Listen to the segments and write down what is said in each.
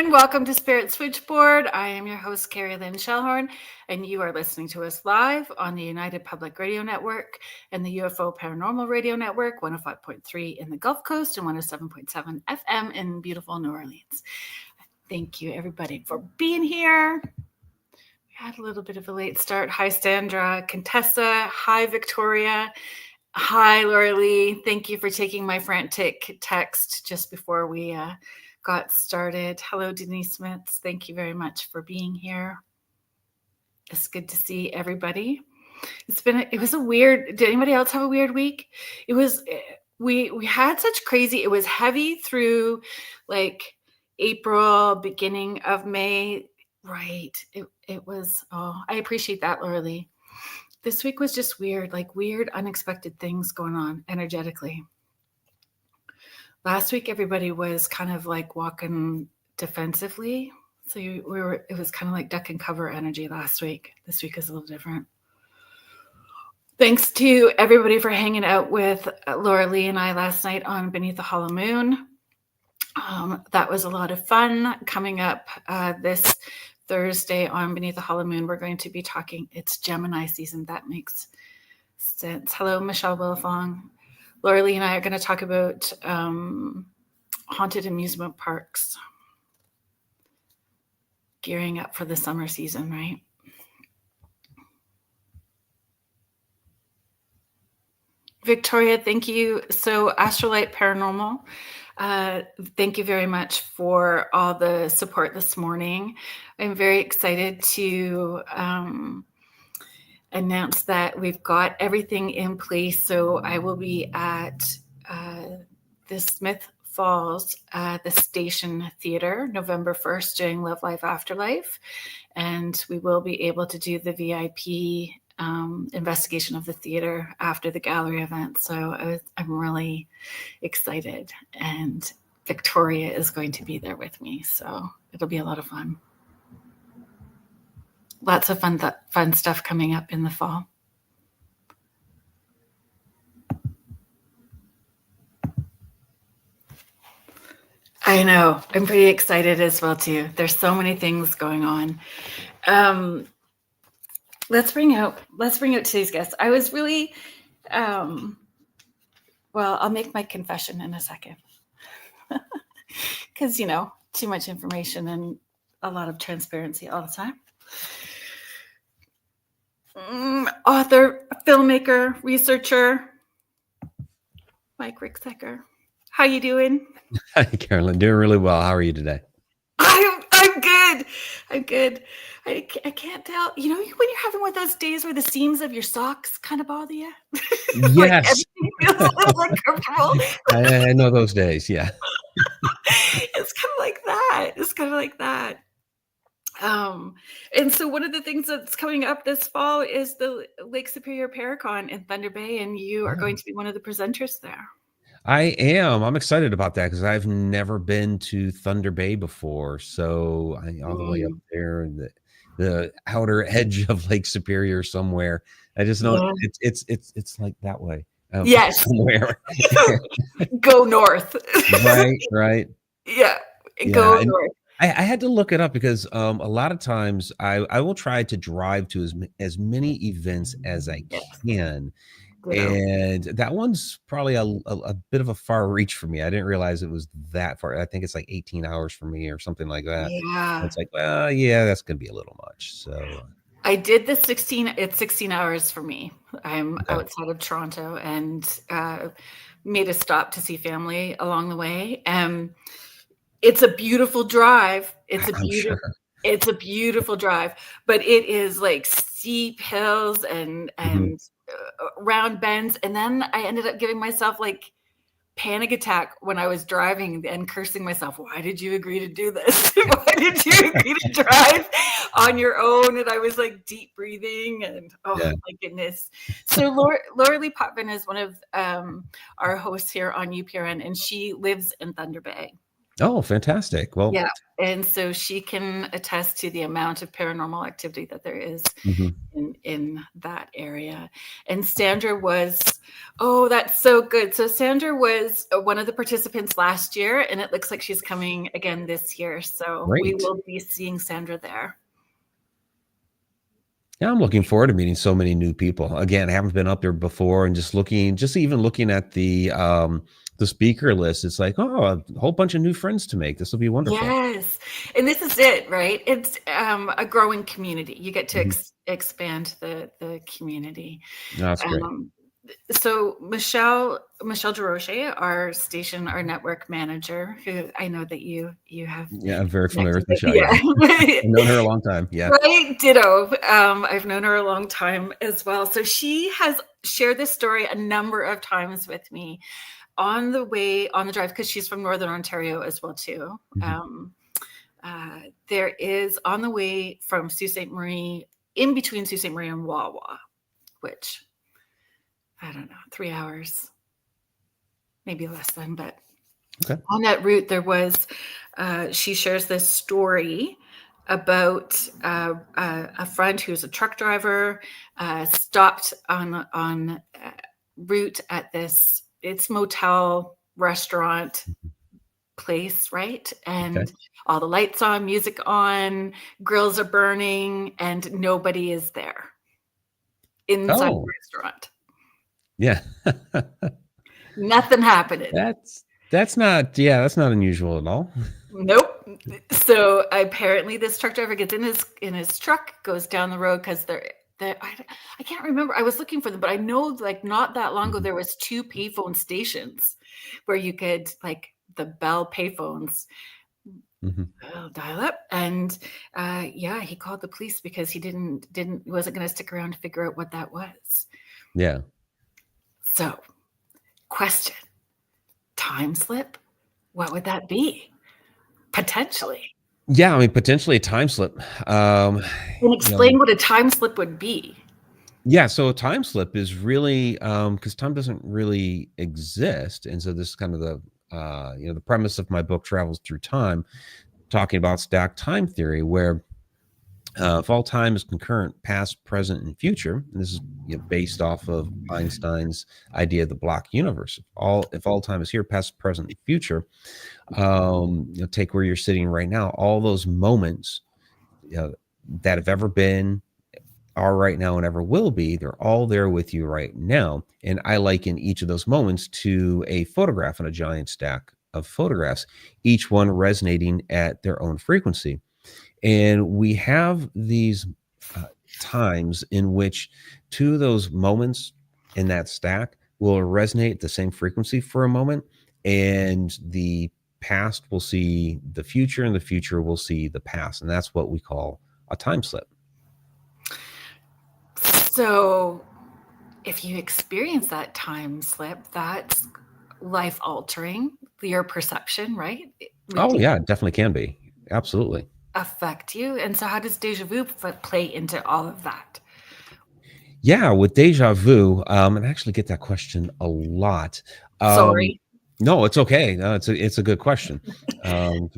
everyone. Welcome to Spirit Switchboard. I am your host, Carrie Lynn Shellhorn, and you are listening to us live on the United Public Radio Network and the UFO Paranormal Radio Network, 105.3 in the Gulf Coast and 107.7 FM in beautiful New Orleans. Thank you, everybody, for being here. We had a little bit of a late start. Hi, Sandra, Contessa. Hi, Victoria. Hi, Laura Lee. Thank you for taking my frantic text just before we got started. Hello, Denise Smiths. Thank you very much for being here. It's good to see everybody. It was a weird, did anybody else have a weird week? It was, we had such crazy, it was heavy through like April, beginning of May. Right. It was, I appreciate that, Laura Lee. This week was just weird, like weird, unexpected things going on energetically. Last week, everybody was kind of like walking defensively. So it was kind of like duck and cover energy last week. This week is a little different. Thanks to everybody for hanging out with Laura Lee and I last night on Beneath the Hollow Moon. That was a lot of fun. Coming up this Thursday on Beneath the Hollow Moon, we're going to be talking, it's Gemini season. That makes sense. Hello, Michelle Willifong. Laura Lee and I are going to talk about haunted amusement parks. Gearing up for the summer season, right? Victoria, thank you. So Astrolight Paranormal, thank you very much for all the support this morning. I'm very excited to announce that we've got everything in place. So I will be at the Smith Falls, the Station Theater, November 1st doing Love Life Afterlife. And we will be able to do the VIP investigation of the theater after the gallery event. So I'm really excited. And Victoria is going to be there with me. So it'll be a lot of fun. Lots of fun stuff coming up in the fall. I know. I'm pretty excited as well too. There's so many things going on. Let's bring out today's guest. I was really well, I'll make my confession in a second. Because too much information and a lot of transparency all the time. Author, filmmaker, researcher, Mick Ricksecker. How you doing? Hi, Carolyn. Doing really well. How are you today? I'm good. I'm good. I can't tell. When you're having one of those days where the seams of your socks kind of bother you? Yes. Like everything feels a little uncomfortable. I know those days. Yeah. It's kind of like that. And so one of the things that's coming up this fall is the Lake Superior Paracon in Thunder Bay, and you are going to be one of the presenters there. I am. I'm excited about that because I've never been to Thunder Bay before. So all the way up there in the outer edge of Lake Superior somewhere. I just know it's like that way. Yes. Somewhere. Go north. Right. Yeah. Go north. I had to look it up because a lot of times I will try to drive to as many events as I can. And that one's probably a bit of a far reach for me. I didn't realize it was that far. I think it's like 18 hours for me or something like that. Yeah. It's like, well, yeah, that's going to be a little much. So I did the 16 hours for me. I'm outside of Toronto and made a stop to see family along the way. It's a beautiful drive. It's a beautiful drive, but it is like steep hills and round bends. And then I ended up giving myself like panic attack when I was driving and cursing myself. Why did you agree to do this? Why did you agree to drive on your own? And I was like deep breathing and my goodness. So Laura Lee Potvin is one of our hosts here on UPRN, and she lives in Thunder Bay. Oh, fantastic. Well, Yeah, and so she can attest to the amount of paranormal activity that there is mhm. in that area. And Sandra was, oh, that's so good. So Sandra was one of the participants last year, and it looks like she's coming again this year. So we Great. will be seeing Sandra there. Yeah, I'm looking forward to meeting so many new people. Again, I haven't been up there before, and just even looking at the speaker list, it's like, oh, a whole bunch of new friends to make. This will be wonderful. Yes. And this is it, right? It's a growing community. You get to Mhm. expand the community. No, that's great. Um, so Michelle DeRoche, our network manager, who I know that you have Yeah, I'm very familiar connected with with. Michelle. Yeah, Yeah. I've known her a long time. Yeah. Right, ditto. I've known her a long time as well. So she has shared this story a number of times with me on the drive, because she's from Northern Ontario as well too. Mhm. There is, on the way from Sault Ste. Marie, in between Sault Ste. Marie and Wawa, which, I don't know, 3 hours, maybe less than, but Okay. on that route there was, she shares this story about a friend who's a truck driver, stopped on route at this, it's motel restaurant Mhm. place, right? Okay. And all the lights on, music on, grills are burning, and nobody is there inside the Oh, restaurant. yeah. Nothing happening. That's not, yeah, that's not unusual at all. Nope. So apparently, this truck driver gets in his truck, goes down the road, because I can't remember. I was looking for them, but I know, like, not that long ago Mhm. there was 2 payphone stations where you could, like, the Bell payphones, Mhm. dial up, and yeah, he called the police because he wasn't going to stick around to figure out what that was. Yeah. So, question: time slip? What would that be? Potentially. Yeah, I mean, potentially a time slip. Um, And you know, explain what a time slip would be. yeah, so a time slip is really because time doesn't really exist. And so this is kind of the premise of my book travels through time, talking about stacked time theory, where if all time is concurrent, past, present, and future, and this is based off of Einstein's idea of the block universe. If all time is here, past, present, and future, take where you're sitting right now, all those moments that have ever been, are right now, and ever will be, they're all there with you right now. And I liken each of those moments to a photograph on a giant stack of photographs, each one resonating at their own frequency. And we have these uh, times in which two of those moments in that stack will resonate at the same frequency for a moment. And the past will see the future, and the future will see the past. And that's what we call a time slip. So, if you experience that time slip, that's life altering, your perception, right? Would Oh, it yeah, it definitely can be. Absolutely. affect you? And so, how does deja vu play into all of that? Yeah, with deja vu, and I actually get that question a lot. Um, Sorry. no, it's okay. No, it's a good question.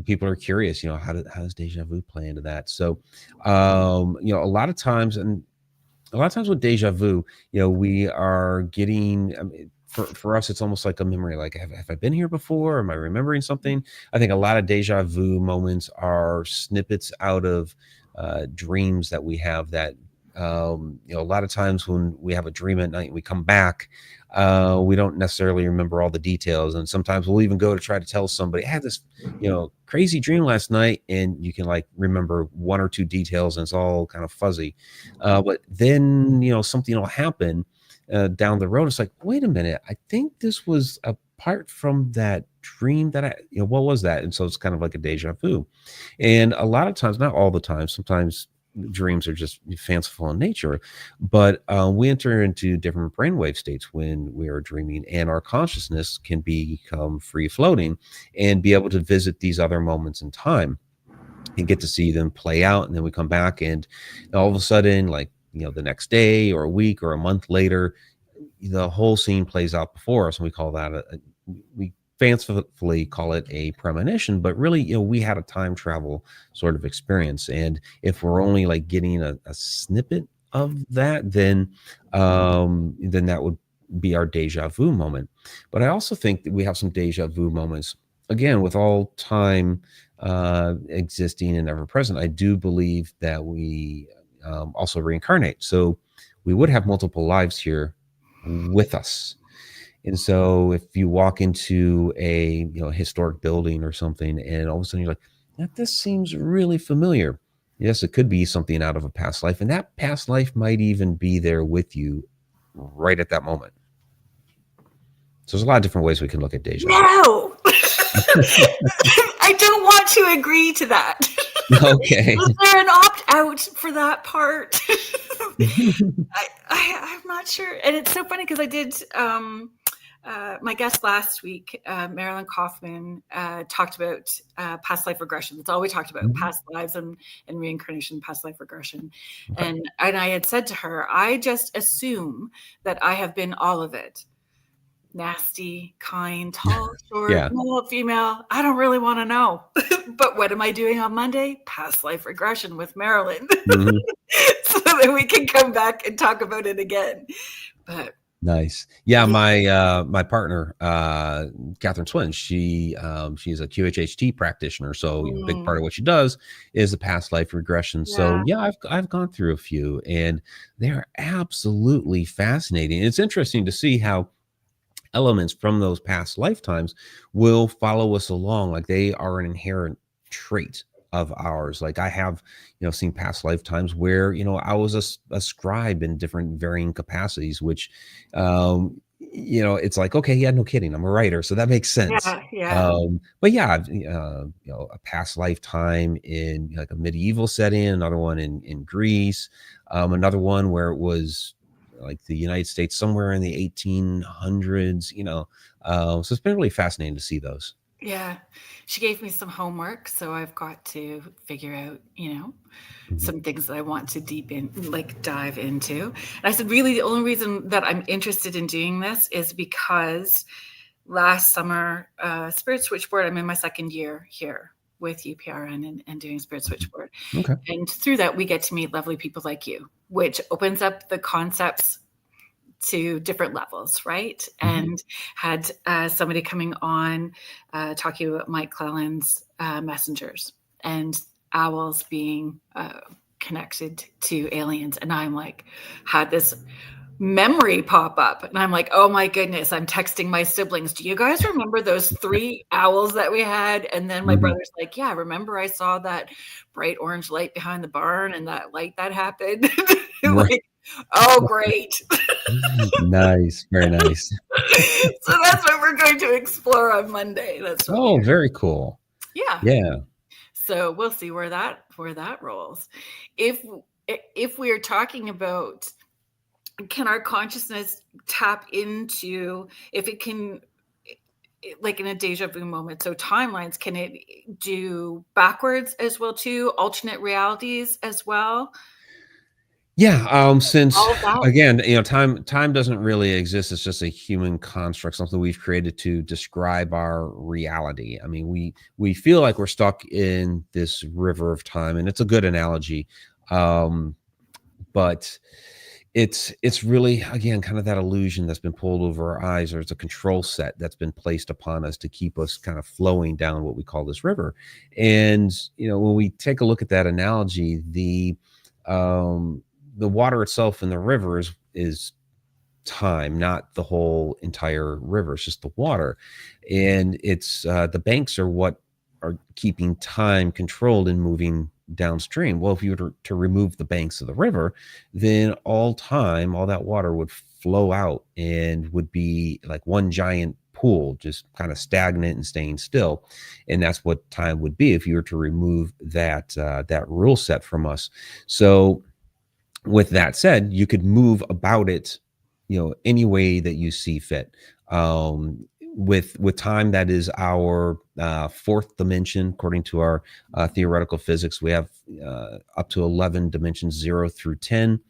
People are curious, how does deja vu play into that? So, a lot of times with deja vu, we are getting, I mean, for us, it's almost like a memory. Like, have I been here before? Am I remembering something? I think a lot of deja vu moments are snippets out of dreams that we have. That a lot of times when we have a dream at night and we come back, we don't necessarily remember all the details, and sometimes we'll even go to try to tell somebody, I had this crazy dream last night, and you can like remember one or two details, and it's all kind of fuzzy. But then, something will happen down the road. It's like, wait a minute, I think this was apart from that dream that what was that? And so it's kind of like a deja vu. And a lot of times, not all the time, sometimes dreams are just fanciful in nature, but we enter into different brainwave states when we are dreaming, and our consciousness can become free floating and be able to visit these other moments in time and get to see them play out. And then we come back, and all of a sudden, like, the next day or a week or a month later, the whole scene plays out before us. And we call that we fancifully call it a premonition, but really, we had a time travel sort of experience. And if we're only like getting a snippet of that, then that would be our deja vu moment. But I also think that we have some deja vu moments. Again, with all time existing and ever present, I do believe that we also reincarnate. So we would have multiple lives here with us. And so if you walk into a historic building or something, and all of a sudden you're like, this seems really familiar. Yes, it could be something out of a past life, and that past life might even be there with you right at that moment. So there's a lot of different ways we can look at deja vu. No, I don't want to agree to that. Okay. Was there an opt out for that part? I'm not sure. And it's so funny because I did my guest last week, Marilyn Kaufman, talked about past life regression. That's all we talked about, past lives and reincarnation, past life regression. Okay. And I had said to her, I just assume that I have been all of it. Nasty, kind, tall, short, male, female. I don't really want to know. But what am I doing on Monday? Past life regression with Marilyn. So that we can come back and talk about it again. But nice. Yeah, my partner, Catherine Swin, she's a QHHT practitioner. So a big part of what she does is the past life regression. So yeah, I've gone through a few, and they're absolutely fascinating. It's interesting to see how elements from those past lifetimes will follow us along. Like they are an inherent trait of ours. Like I have, seen past lifetimes where, I was a scribe in different varying capacities, which, it's like, okay, yeah, no kidding. I'm a writer. So that makes sense. But yeah, I've, a past lifetime in like a medieval setting, another one in Greece, another one where it was like the United States somewhere in the 1800s, so it's been really fascinating to see those. Yeah. She gave me some homework, so I've got to figure out, some things that I want to dive into. And I said, really, the only reason that I'm interested in doing this is because last summer, Spirit Switchboard, I'm in my second year here with UPRN and doing Spirit Switchboard. Okay. And through that, we get to meet lovely people like you, which opens up the concepts to different levels, right? And had somebody coming on talking about Mike Clelland's messengers and owls being connected to aliens. And I'm like, had this memory pop up, and I'm like, oh my goodness, I'm texting my siblings, do you guys remember those 3 owls that we had? And then my brother's like, yeah, remember I saw that bright orange light behind the barn and that light that happened? Like, oh great. Nice, very nice. So that's what we're going to explore on Monday. That's very cool. Yeah. So we'll see where that rolls. If we are talking about, can our consciousness tap into, if it can, like in a deja vu moment, so timelines, can it do backwards as well too, alternate realities as well? Yeah, since again, time doesn't really exist. It's just a human construct, something we've created to describe our reality. I mean, we feel like we're stuck in this river of time, and it's a good analogy. But it's really, again, kind of that illusion that's been pulled over our eyes, or it's a control set that's been placed upon us to keep us kind of flowing down what we call this river. And when we take a look at that analogy, the water itself in the river is time, not the whole entire river. It's just the water, and it's the banks are what are keeping time controlled and moving downstream. Well, if you were to remove the banks of the river, then all that water would flow out and would be like one giant pool, just kind of stagnant and staying still. And that's what time would be if you were to remove that rule set from us. So with that said, you could move about it, any way that you see fit. With time, that is our fourth dimension. According to our theoretical physics, we have up to 11 dimensions, 0 through 10.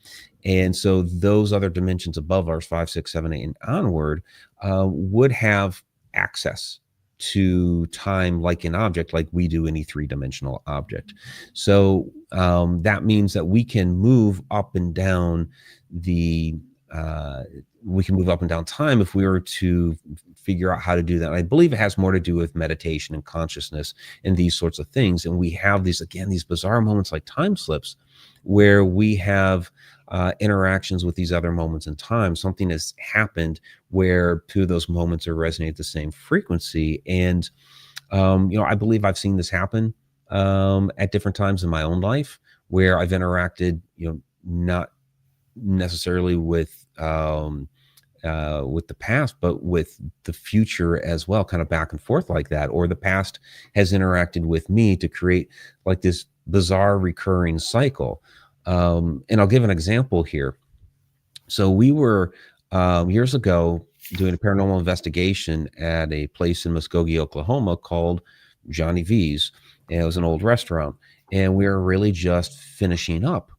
And so those other dimensions above ours, 5, 6, 7, 8, and onward, would have access to time like an object, like we do any three-dimensional object. So that means that we can move up and down time if we were to figure out how to do that. And I believe it has more to do with meditation and consciousness and these sorts of things. And we have these bizarre moments like time slips where we have interactions with these other moments in time. Something has happened where two of those moments are resonating at the same frequency. And, I believe I've seen this happen at different times in my own life where I've interacted, not necessarily with the past, but with the future as well, kind of back and forth like that. Or the past has interacted with me to create like this bizarre recurring cycle. And I'll give an example here. So we were years ago doing a paranormal investigation at a place in Muskogee, Oklahoma called Johnny V's. And it was an old restaurant. And we were really just finishing up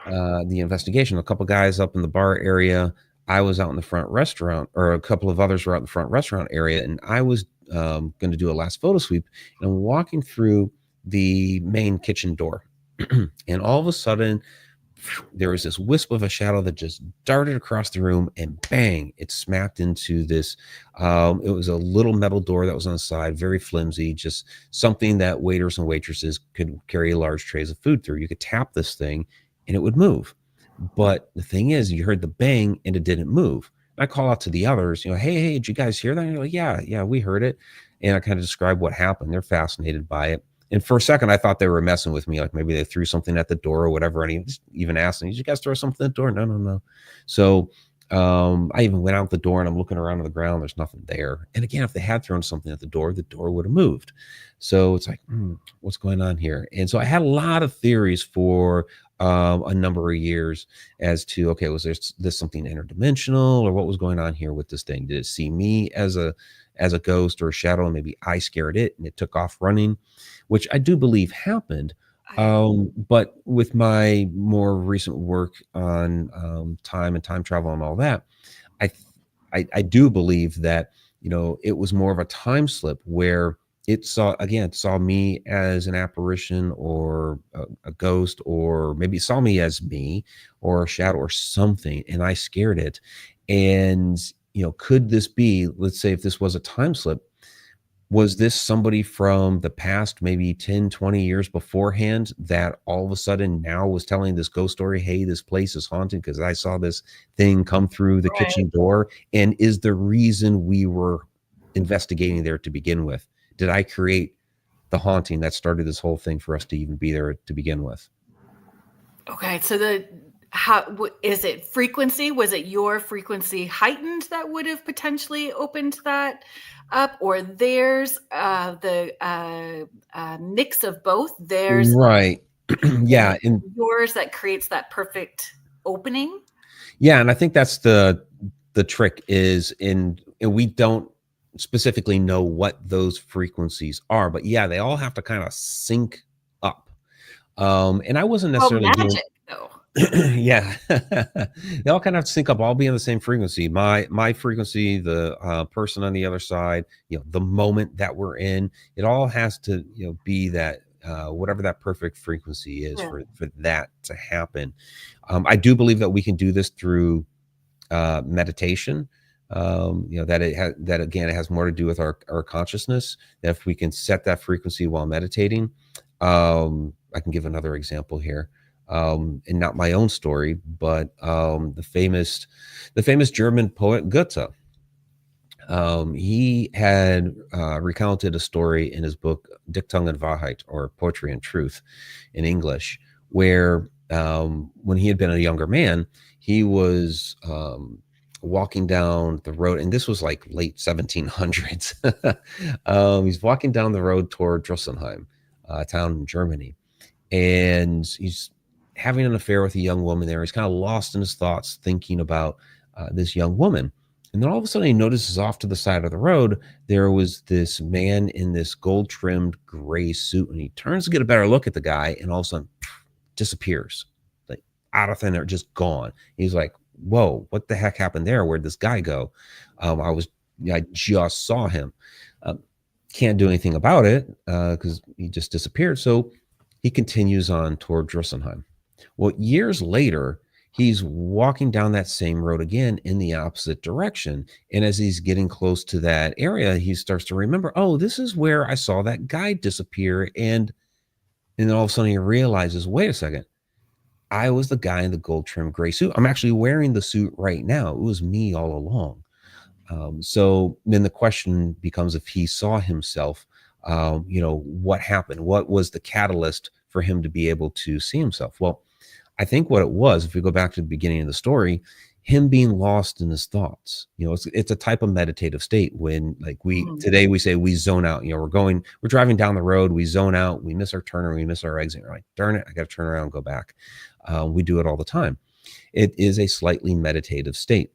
the investigation. A couple guys up in the bar area. I was out in the front restaurant, or a couple of others were out in the front restaurant area. And I was going to do a last photo sweep. And I'm walking through the main kitchen door. And all of a sudden, there was this wisp of a shadow that just darted across the room, and bang, it smacked into this. It was a little metal door that was on the side, very flimsy, just something that waiters and waitresses could carry large trays of food through. You could tap this thing and it would move. But the thing is, you heard the bang and it didn't move. I call out to the others, hey, did you guys hear that? And you're like, yeah, we heard it. And I kind of describe what happened. They're fascinated by it. And for a second, I thought they were messing with me. Like maybe they threw something at the door or whatever. And he even asked me, did you guys throw something at the door? No. So I even went out the door and I'm looking around on the ground. There's nothing there. And again, if they had thrown something at the door would have moved. So it's like, what's going on here? And so I had a lot of theories for a number of years as to, okay, was this something interdimensional, or what was going on here with this thing? Did it see me as a ghost or a shadow, and maybe I scared it and it took off running, which I do believe happened. But with my more recent work on time and time travel and all that, I do believe that, it was more of a time slip where it saw me as an apparition or a ghost, or maybe it saw me as me or a shadow or something, and I scared it. And, could this be, let's say if this was a time slip, was this somebody from the past, maybe 10, 20 years beforehand, that all of a sudden now was telling this ghost story? Hey, this place is haunted because I saw this thing come through the kitchen door. And is the reason we were investigating there to begin with? Did I create the haunting that started this whole thing for us to even be there to begin with? Okay, so how is it frequency? Was it your frequency heightened that would have potentially opened that up, or theirs, the mix of both? Theirs, right? Yeah, and yours that creates that perfect opening. Yeah, and I think that's the trick is and we don't specifically know what those frequencies are, but yeah, they all have to kind of sync up. And I wasn't necessarily magic, though. Yeah, they all kind of have to sync up, all be on the same frequency. My frequency, the person on the other side, the moment that we're in, it all has to be that whatever that perfect frequency is for that to happen. I do believe that we can do this through meditation. That again, it has more to do with our consciousness. That if we can set that frequency while meditating, I can give another example here, and not my own story, but the famous German poet Goethe. He had recounted a story in his book Dichtung und Wahrheit, or Poetry and Truth in English, where when he had been a younger man, he was walking down the road, and this was like late 1700s. He's walking down the road toward Drosselheim, a town in Germany, and he's having an affair with a young woman there. He's kind of lost in his thoughts, thinking about this young woman. And then all of a sudden he notices off to the side of the road, there was this man in this gold trimmed gray suit, and he turns to get a better look at the guy, and all of a sudden disappears, like out of thin air, just gone. He's like, whoa, what the heck happened there? Where'd this guy go? I just saw him. can't do anything about it because he just disappeared. So he continues on toward Drissenheim. Well, years later, he's walking down that same road again in the opposite direction. And as he's getting close to that area, he starts to remember, oh, this is where I saw that guy disappear. And then all of a sudden he realizes, wait a second, I was the guy in the gold trimmed gray suit. I'm actually wearing the suit right now. It was me all along. So then the question becomes if he saw himself, what happened? What was the catalyst for him to be able to see himself? Well, I think what it was, if we go back to the beginning of the story, him being lost in his thoughts. It's a type of meditative state when, like, today we say we zone out. We're driving down the road, we zone out, we miss our turn or we miss our exit. We're like, darn it, I got to turn around and go back. We do it all the time. It is a slightly meditative state.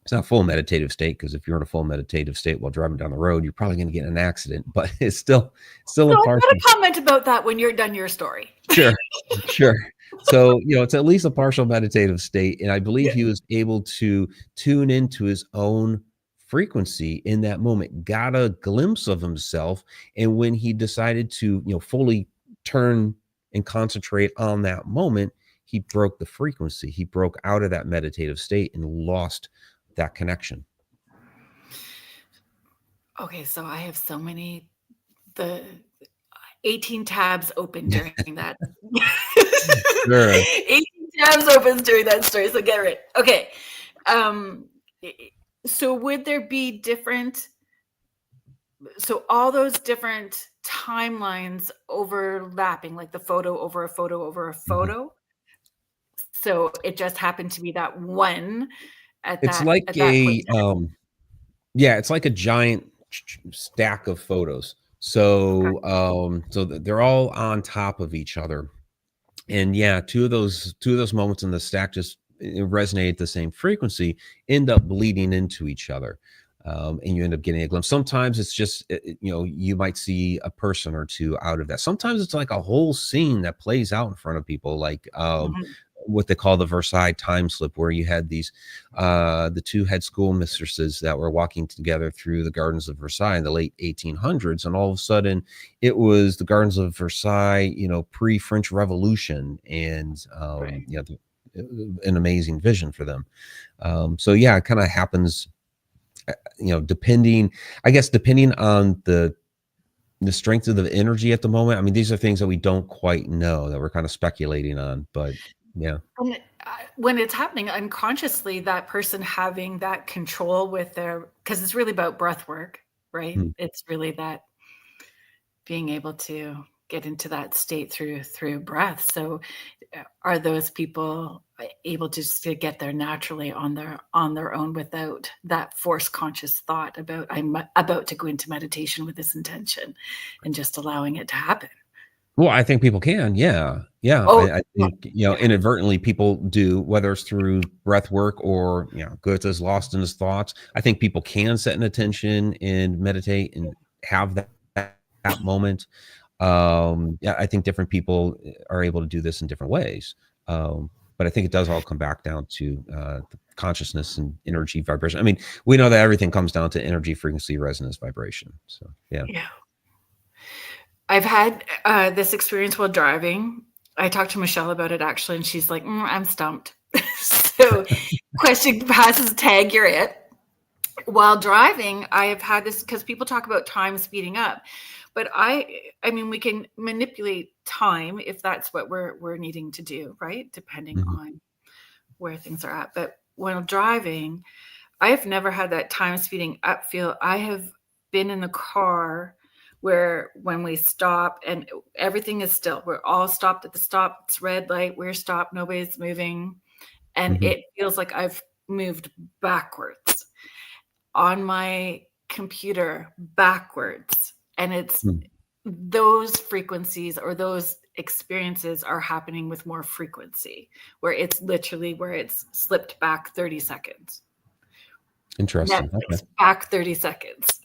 It's not full meditative state, because if you're in a full meditative state while driving down the road, you're probably going to get in an accident, but it's still a partial. I'm going to comment about that when you're done your story. Sure. So, it's at least a partial meditative state. And I believe he was able to tune into his own frequency in that moment, got a glimpse of himself. And when he decided to, fully turn and concentrate on that moment, he broke the frequency. He broke out of that meditative state and lost that connection. Okay, so I have so many, the 18 tabs open during that. Sure. 18 tabs open during that story, so get it. Okay. So would there be different, so all those different timelines overlapping, like the photo over a photo over a photo? Mm-hmm. So it just happened to be that one it's like it's like a giant stack of photos. So so they're all on top of each other. And two of those moments in the stack just resonate at the same frequency, end up bleeding into each other. And you end up getting a glimpse. Sometimes it's just, you might see a person or two out of that. Sometimes it's like a whole scene that plays out in front of people, like what they call the Versailles time slip, where you had these the two head school mistresses that were walking together through the gardens of Versailles in the late 1800s, and all of a sudden it was the gardens of Versailles, pre-French Revolution, and right. An amazing vision for them. So it kind of happens, depending on the strength of the energy at the moment. I mean, these are things that we don't quite know, that we're kind of speculating on, but when it's happening unconsciously, that person having that control with because it's really about breath work, right? It's really that being able to get into that state through breath. So are those people able to get there naturally on their own without that forced conscious thought about, I'm about to go into meditation with this intention, and just allowing it to happen? Well, I think people can. Yeah. I think, inadvertently people do, whether it's through breath work or, Goethe's lost in his thoughts. I think people can set an intention and meditate and have that moment. I think different people are able to do this in different ways. But I think it does all come back down to the consciousness and energy vibration. I mean, we know that everything comes down to energy, frequency, resonance, vibration. So, yeah. I've had this experience while driving. I talked to Michelle about it, actually, and she's like, I'm stumped. So question passes tag, you're it. While driving, I have had this, because people talk about time speeding up, but I mean, we can manipulate time if that's what we're needing to do, right? Depending on where things are at. But when driving, I have never had that time speeding up feel. I have been in the car where when we stop and everything is still, we're all stopped at the stop, it's red light, we're stopped, nobody's moving. And it feels like I've moved backwards on my computer backwards. And it's those frequencies or those experiences are happening with more frequency, where it's literally where it's slipped back 30 seconds. Interesting. Netflix, back 30 seconds.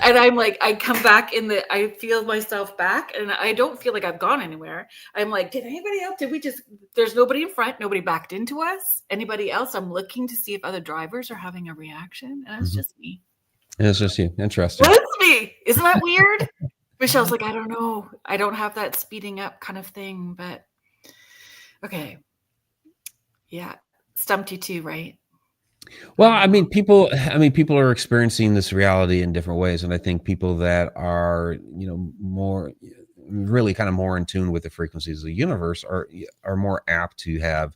And I'm like, I come back I feel myself back, and I don't feel like I've gone anywhere. I'm like, did anybody else, there's nobody in front, nobody backed into us. Anybody else? I'm looking to see if other drivers are having a reaction, and it's just me. And it's just you. Interesting. That's me. Isn't that weird? Michelle's like, I don't know. I don't have that speeding up kind of thing, but okay. Yeah. Stumped you too, right? Well, people are experiencing this reality in different ways. And I think people that are, more really kind of more in tune with the frequencies of the universe are more apt to have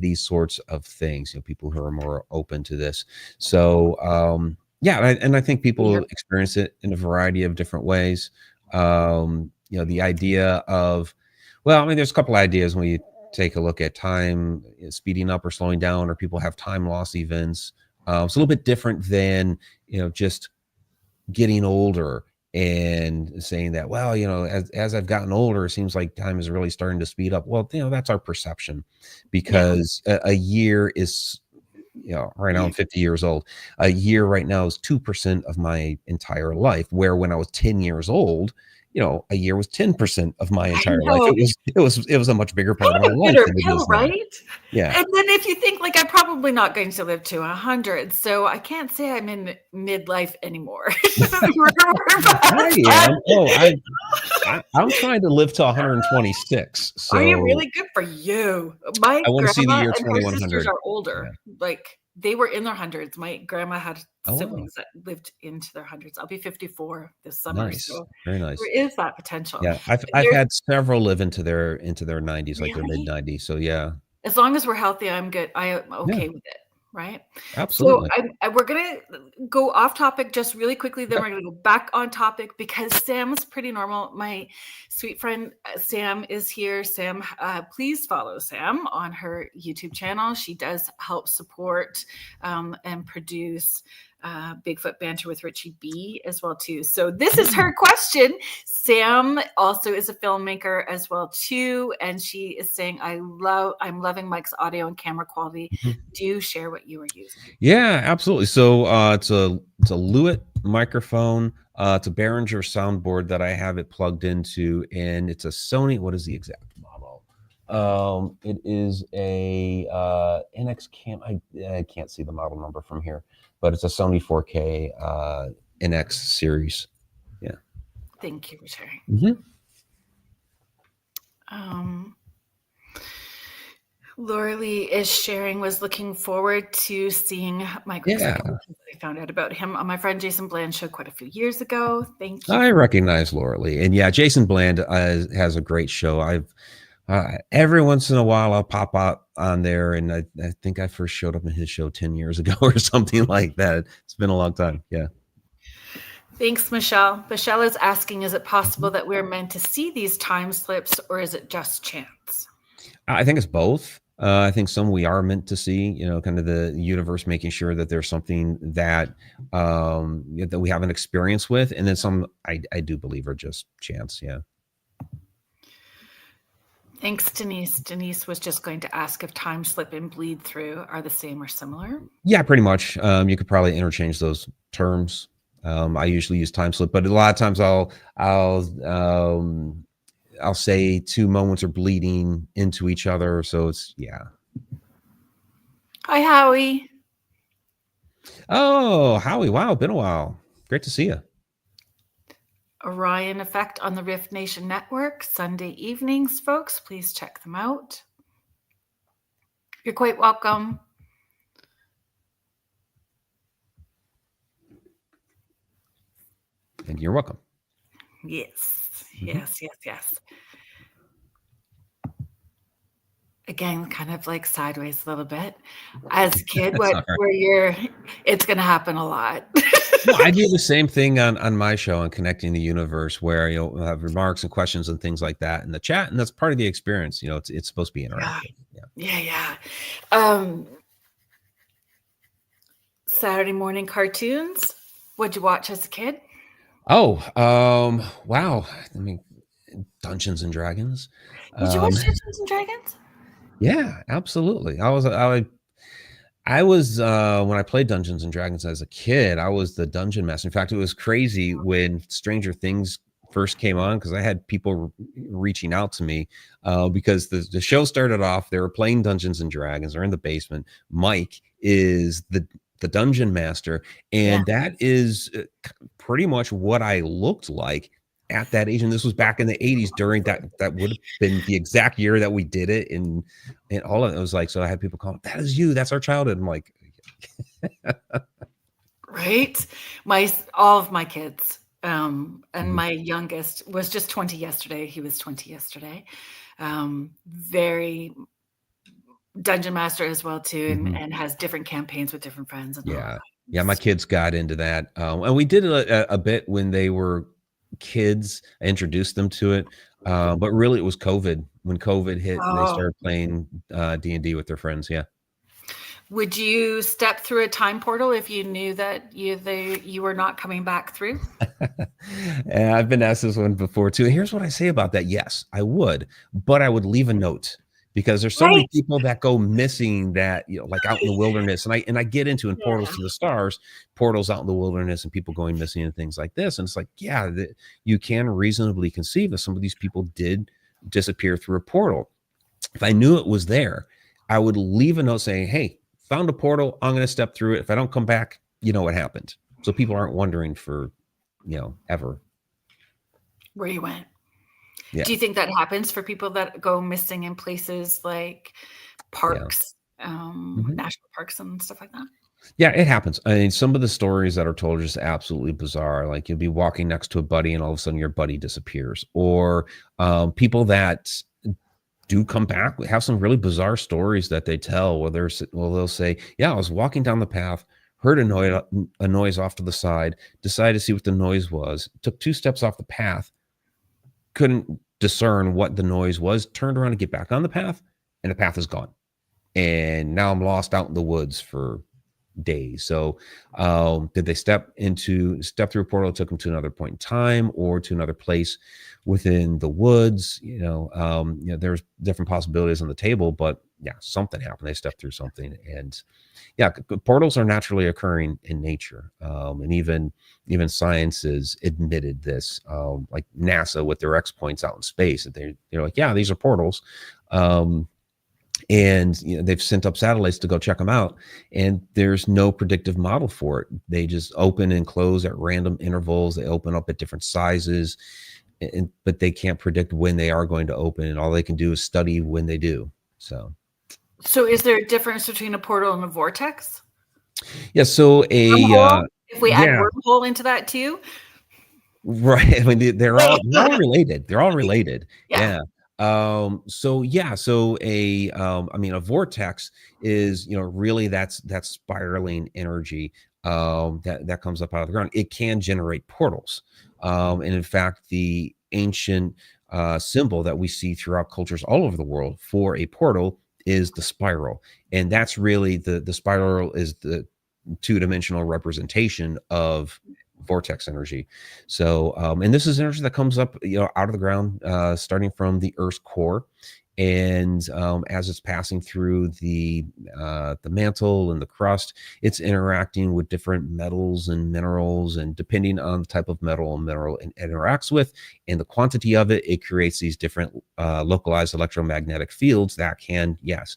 these sorts of things, people who are more open to this. So, yeah. And I think people experience it in a variety of different ways. The idea of, there's a couple ideas when you take a look at time speeding up or slowing down, or people have time loss events. It's a little bit different than, just getting older and saying that, as I've gotten older, it seems like time is really starting to speed up. Well, that's our perception, because a year is, right now I'm 50 years old. A year right now is 2% of my entire life, where when I was 10 years old, a year was 10% of my entire life. It was a much bigger part of my life than it is now. Right? Yeah. And then if you think, like, I'm probably not going to live to 100, so I can't say I'm in midlife anymore. I am. Oh, I'm trying to live to 126. So are you really? Good for you. My I want to see the year grandma and her 2100. sisters are older. Yeah. Like, they were in their hundreds. My grandma had siblings that lived into their hundreds. I'll be 54 this summer. Nice. So very nice. there is that potential. Yeah, I've had several live into their 90s, like their mid 90s. So yeah. As long as we're healthy, I'm good. I'm okay with it. Right? Absolutely. So we're going to go off topic just really quickly. Then we're going to go back on topic, because Sam's pretty normal. My sweet friend Sam is here. Sam, please follow Sam on her YouTube channel. She does help support and produce Bigfoot Banter with Richie B as well too. So this is her question. Sam also is a filmmaker as well too, and she is saying, I'm loving Mike's audio and camera quality. Do share what you are using. Yeah, absolutely. So it's a Lewitt microphone. It's a Behringer soundboard that I have it plugged into, and it's a Sony. What is the exact model? It is a NX Cam. I can't see the model number from here, but it's a Sony 4K NX series. Yeah. Thank you for sharing. Laura Lee is sharing, was looking forward to seeing Mike Ricksecker. I found out about him on my friend Jason Bland's show quite a few years ago. Thank you. I recognize Laura Lee. And yeah, Jason Bland has a great show. I've every once in a while I'll pop out on there, and I think I first showed up in his show 10 years ago or something like that. It's been a long time. Yeah. Thanks, Michelle. Michelle is asking, is it possible that we're meant to see these time slips, or is it just chance? I think it's both. I think some we are meant to see, kind of the universe making sure that there's something that that we have an experience with, and then some I do believe are just chance. Yeah. Thanks, Denise. Denise was just going to ask if time slip and bleed through are the same or similar. Yeah, pretty much. You could probably interchange those terms. I usually use time slip, but a lot of times I'll say two moments are bleeding into each other. So it's, yeah. Hi, Howie. Oh, Howie. Wow. Been a while. Great to see you. Orion Effect on the Rift Nation Network, Sunday evenings, folks. Please check them out. You're quite welcome. And you're welcome. Yes. Yes. Again, kind of like sideways a little bit. As a kid, it's going to happen a lot. Well, I do the same thing on my show on Connecting the Universe, where we'll have remarks and questions and things like that in the chat, and that's part of the experience. It's supposed to be interactive. Yeah. Saturday morning cartoons. What'd you watch as a kid? Oh, wow. I mean, Dungeons and Dragons. Did you watch Dungeons and Dragons? Yeah, absolutely. I was when I played Dungeons and Dragons as a kid, I was the dungeon master. In fact, it was crazy when Stranger Things first came on, because I had people reaching out to me because the show started off, they were playing Dungeons and Dragons. They're in the basement. Mike is the dungeon master, Yeah. and that is pretty much what I looked like at that age. And this was back in the 80s during that would have been the exact year that we did it. And all of it was like, so I had people call, that is you, that's our childhood. I'm like, right. All of my kids, and mhm, my youngest was just 20 yesterday. He was 20 yesterday. Very dungeon master as well too, mhm. and has different campaigns with different friends and all of Yeah. Yeah, my that. kids got into that, and we did it a bit when they were kids. I introduced them to it, but really it was COVID. When COVID hit, they Oh, started playing, D&D with their friends, yeah. would you step through a time portal if you knew that you were not coming back through? And I've been asked this one before too. And here's what I say about that. Yes, I would, but I would leave a note because there's so many Right. people that go missing that, like out in the wilderness. And I get into in Portals Yeah. to the Stars, portals out in the wilderness and people going missing and things like this. And it's like, yeah, you can reasonably conceive that some of these people did disappear through a portal. If I knew it was there, I would leave a note saying, hey, found a portal. I'm going to step through it. If I don't come back, you know what happened. So people aren't wondering for, ever. Where you went. Yeah. Do you think that happens for people that go missing in places like Yeah. parks, Mhm. national parks and stuff like that? Yeah, it happens. I mean, some of the stories that are told are just absolutely bizarre. Like you'll be walking next to a buddy and all of a sudden your buddy disappears. Or people that do come back have some really bizarre stories that they tell where they'll say, yeah, I was walking down the path, heard a noise off to the side, decided to see what the noise was, took 2 steps off the path, couldn't discern what the noise was, turned around to get back on the path, and the path is gone. And now I'm lost out in the woods for days. So, did they step through a portal that took them to another point in time or to another place within the woods? There's different possibilities on the table, but yeah, something happened. They stepped through something, and yeah, portals are naturally occurring in nature, and even science has admitted this. Like NASA with their X points out in space, and they're like, yeah, these are portals. Um, and they've sent up satellites to go check them out, and there's no predictive model for it. They just open and close at random intervals. They open up at different sizes, but they can't predict when they are going to open, and all they can do is study when they do. So is there a difference between a portal and a vortex? Yeah, so Wormhole? If we add yeah, wormhole into that too? right. I mean, they're Wait. all related. They're all related. Yeah. Yeah. So yeah, I mean, a vortex is, really that's spiraling energy that comes up out of the ground. It can generate portals. And in fact, the ancient symbol that we see throughout cultures all over the world for a portal is the spiral. And that's really the spiral is the two-dimensional representation of vortex energy. So, and this is energy that comes up, out of the ground, starting from the Earth's core, and as it's passing through the mantle and the crust, it's interacting with different metals and minerals, and depending on the type of metal and mineral it interacts with, and the quantity of it, it creates these different localized electromagnetic fields that can, yes,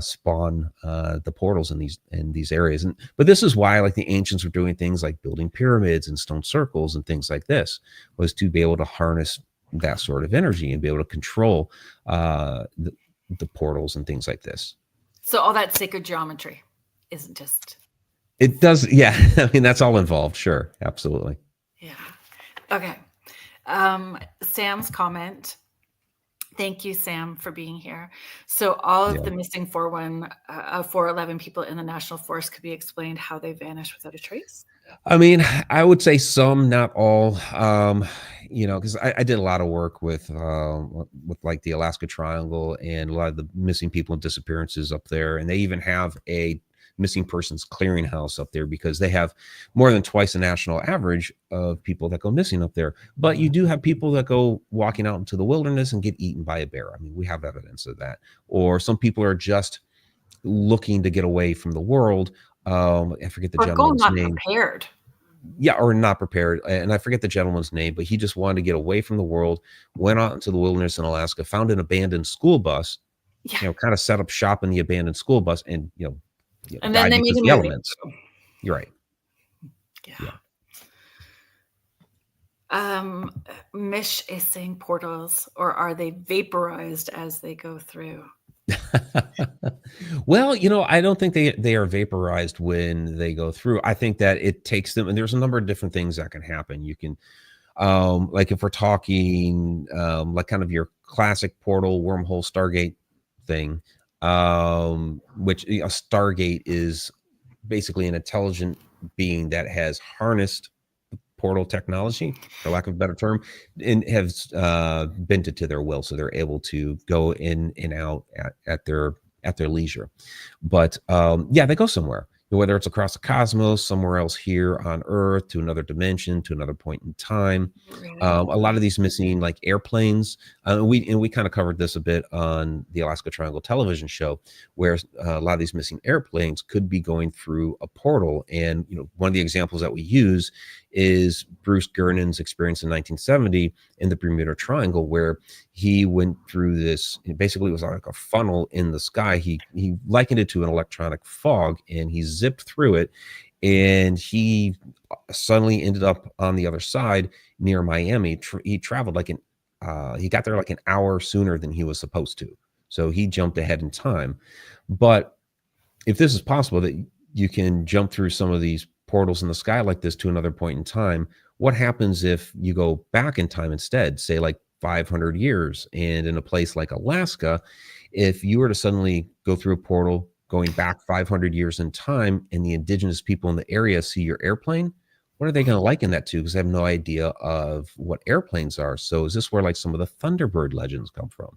spawn the portals in these areas. But this is why, like, the ancients were doing things like building pyramids and stone circles and things like this, was to be able to harness that sort of energy and be able to control the portals and things like this. So all that sacred geometry isn't just. It does, yeah. I mean, that's all involved. Sure, absolutely. Yeah. Okay. Sam's comment. Thank you, Sam, for being here. So all of the missing 411 people in the National Forest could be explained how they vanished without a trace? I mean, I would say some, not all. Because I did a lot of work with like the Alaska Triangle and a lot of the missing people and disappearances up there, and they even have a missing persons clearinghouse up there because they have more than twice the national average of people that go missing up there. But you do have people that go walking out into the wilderness and get eaten by a bear. I mean, we have evidence of that. Or some people are just looking to get away from the world. I forget the gentleman's name. Prepared. Yeah, or not prepared. And I forget the gentleman's name, but he just wanted to get away from the world, went out into the wilderness in Alaska, found an abandoned school bus, kind of set up shop in the abandoned school bus, and And then died they made because a the movie. elements. You're right. Yeah. Yeah. Mish is saying portals, or are they vaporized as they go through? Well, I don't think they are vaporized when they go through. I think that it takes them, and there's a number of different things that can happen. You can, like if we're talking, like kind of your classic portal, wormhole, Stargate thing, which a Stargate is basically an intelligent being that has harnessed portal technology, for lack of a better term, and have bent it to their will, so they're able to go in and out at their leisure. But yeah, they go somewhere, whether it's across the cosmos, somewhere else here on Earth, to another dimension, to another point in time. A lot of these missing, like airplanes, we kind of covered this a bit on the Alaska Triangle television show, where a lot of these missing airplanes could be going through a portal. And one of the examples that we use is Bruce Gernon's experience in 1970 in the Bermuda Triangle, where he went through this. Basically, it was like a funnel in the sky. He likened it to an electronic fog, and he zipped through it, and he suddenly ended up on the other side near Miami. He traveled he got there like an hour sooner than he was supposed to. So he jumped ahead in time. But if this is possible, that you can jump through some of these portals in the sky like this to another point in time, what happens if you go back in time instead, say like 500 years, and in a place like Alaska, if you were to suddenly go through a portal going back 500 years in time, and the indigenous people in the area see your airplane, what are they going to liken that to? Because they have no idea of what airplanes are. So is this where like some of the Thunderbird legends come from?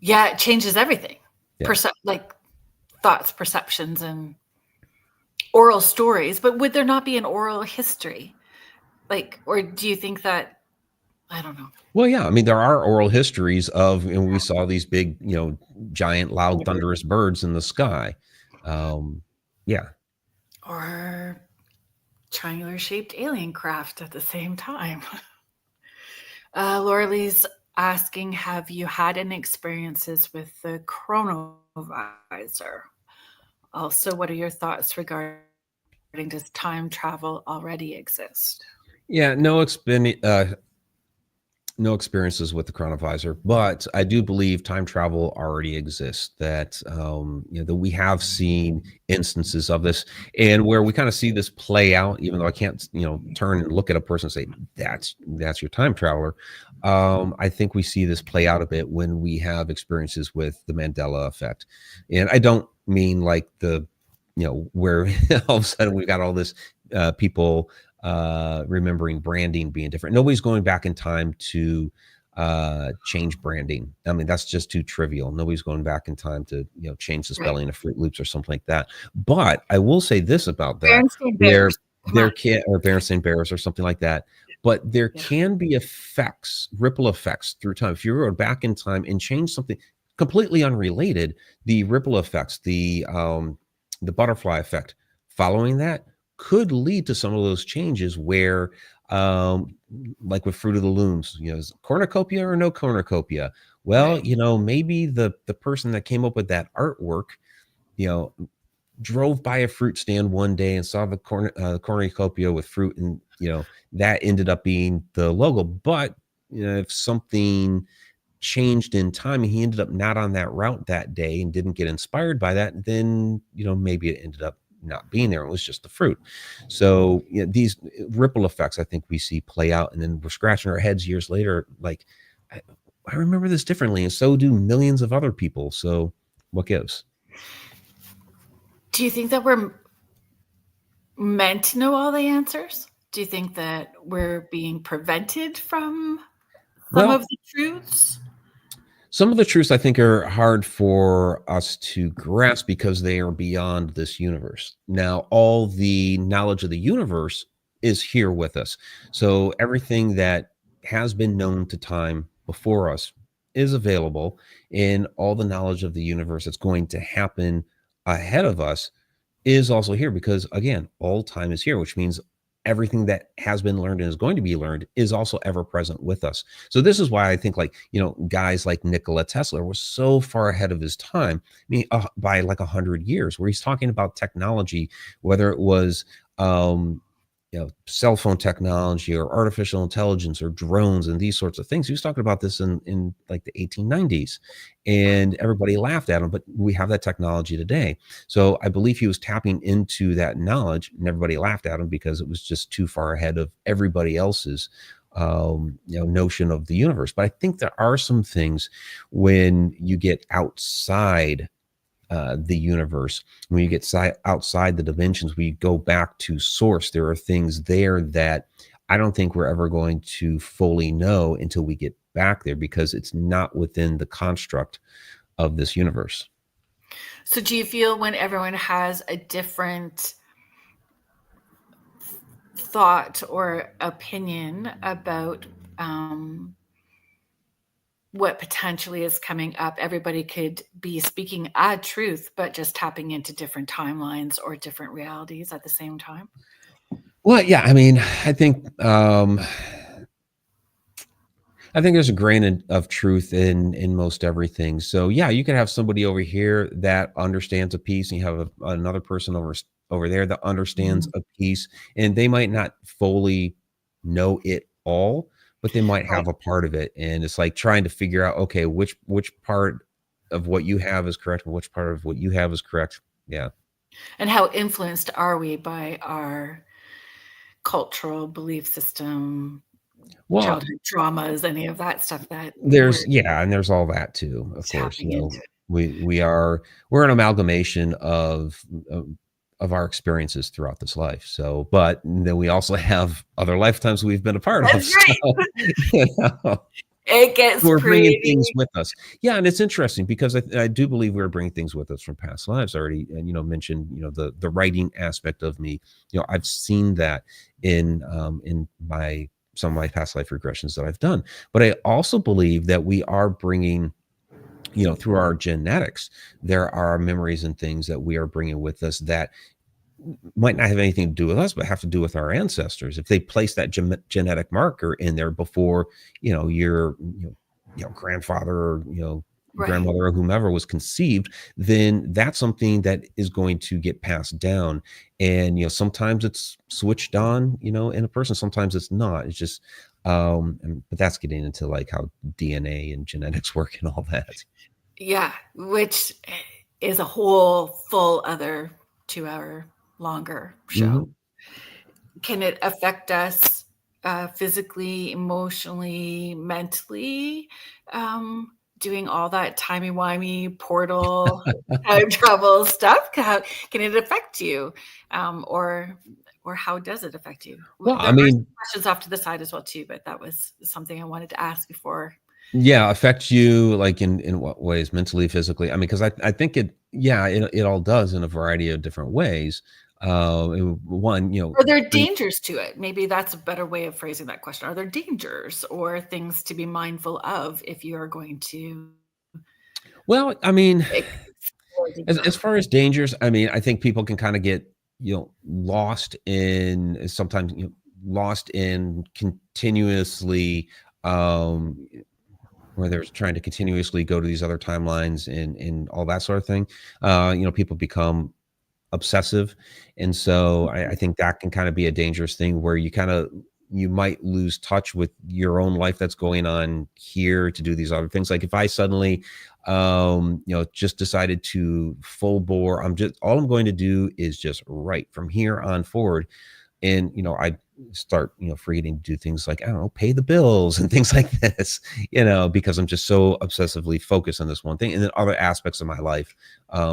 Yeah, it changes everything. Yeah. Like thoughts, perceptions, and oral stories. But would there not be an oral history? Like, or do you think that, I don't know. Well, yeah. I mean, there are oral histories of, and we saw these big, giant, loud, thunderous birds in the sky. Yeah. Or triangular shaped alien craft at the same time. Laura Lee's asking, have you had any experiences with the chronovisor? Also, what are your thoughts regarding, does time travel already exist? Yeah, no experiences with the chronovisor, but I do believe time travel already exists. That that we have seen instances of this, and where we kind of see this play out. Even though I can't, turn and look at a person and say that's your time traveler. I think we see this play out a bit when we have experiences with the Mandela effect, and I don't mean like the, where all of a sudden we've got all this people remembering branding being different. Nobody's going back in time to change branding. I mean, that's just too trivial. Nobody's going back in time to change the spelling of Fruit Loops or something like that. But I will say this about that: there can, or Berenstain Bears or something like that. But there can be effects, ripple effects through time. If you were back in time and change something completely unrelated, the ripple effects, the butterfly effect following that could lead to some of those changes where, like with Fruit of the Looms, is cornucopia or no cornucopia? Well, maybe the person that came up with that artwork, drove by a fruit stand one day and saw the cornucopia with fruit, and that ended up being the logo. But if something changed in time and he ended up not on that route that day and didn't get inspired by that, then maybe it ended up not being there. It was just the fruit. So these ripple effects, I think we see play out, and then we're scratching our heads years later, like, I remember this differently, and so do millions of other people. So what gives? Do you think that we're meant to know all the answers? Do you think that we're being prevented from some of the truths? Some of the truths I think are hard for us to grasp because they are beyond this universe. Now, all the knowledge of the universe is here with us. So everything that has been known to time before us is available, and all the knowledge of the universe that's going to happen ahead of us is also here, because again, all time is here, which means everything that has been learned and is going to be learned is also ever present with us. So this is why I think, like, guys like Nikola Tesla was so far ahead of his time. I mean, by like 100 years, where he's talking about technology, whether it was cell phone technology or artificial intelligence or drones and these sorts of things. He was talking about this in like the 1890s, and everybody laughed at him, but we have that technology today. So I believe he was tapping into that knowledge, and everybody laughed at him because it was just too far ahead of everybody else's notion of the universe. But I think there are some things when you get outside the universe, when you get outside the dimensions, we go back to source. There are things there that I don't think we're ever going to fully know until we get back there, because it's not within the construct of this universe. So do you feel when everyone has a different thought or opinion about what potentially is coming up, everybody could be speaking a truth, but just tapping into different timelines or different realities at the same time? Well, yeah, I mean, I think there's a grain of truth in most everything. So yeah, you can have somebody over here that understands a piece, and you have another person over there that understands a piece, and they might not fully know it all, but they might have a part of it. And it's like trying to figure out, okay, which part of what you have is correct and which part of what you have is correct. Yeah. And how influenced are we by our cultural belief system, childhood traumas, any of that stuff that and there's all that too, of course. We're an amalgamation of our experiences throughout this life. So, but then we also have other lifetimes we've been a part of. Right. So, it gets we're bringing things with us. Yeah, and it's interesting because I do believe we're bringing things with us from past lives. I already mentioned the writing aspect of me. I've seen that in some of my past life regressions that I've done. But I also believe that we are bringing, through our genetics, there are memories and things that we are bringing with us that might not have anything to do with us, but have to do with our ancestors. If they place that genetic marker in there before, your grandfather or, grandmother or whomever was conceived, then that's something that is going to get passed down. And, sometimes it's switched on, in a person, sometimes it's not. It's just, but that's getting into like how DNA and genetics work and all that. Yeah. Which is a whole full other 2-hour longer show. Mm-hmm. Can it affect us physically, emotionally, mentally? Doing all that timey-wimey portal time travel stuff, can it affect you, or how does it affect you? Well, there are some questions off to the side as well too, but that was something I wanted to ask before. Yeah, affect you like in what ways? Mentally, physically? I mean, because I think it all does in a variety of different ways. One, are there dangers to it? Maybe that's a better way of phrasing that question. Are there dangers or things to be mindful of if you're going to? Well, I mean, as far as dangers, I mean, I think people can kind of get lost in sometimes lost in continuously where they're trying to continuously go to these other timelines and all that sort of thing. People become obsessive. And so I think that can kind of be a dangerous thing where you might lose touch with your own life that's going on here to do these other things. Like if I suddenly, just decided to full bore, all I'm going to do is just write from here on forward. And, I start, forgetting to do things like, I don't know, pay the bills and things like this, because I'm just so obsessively focused on this one thing. And then other aspects of my life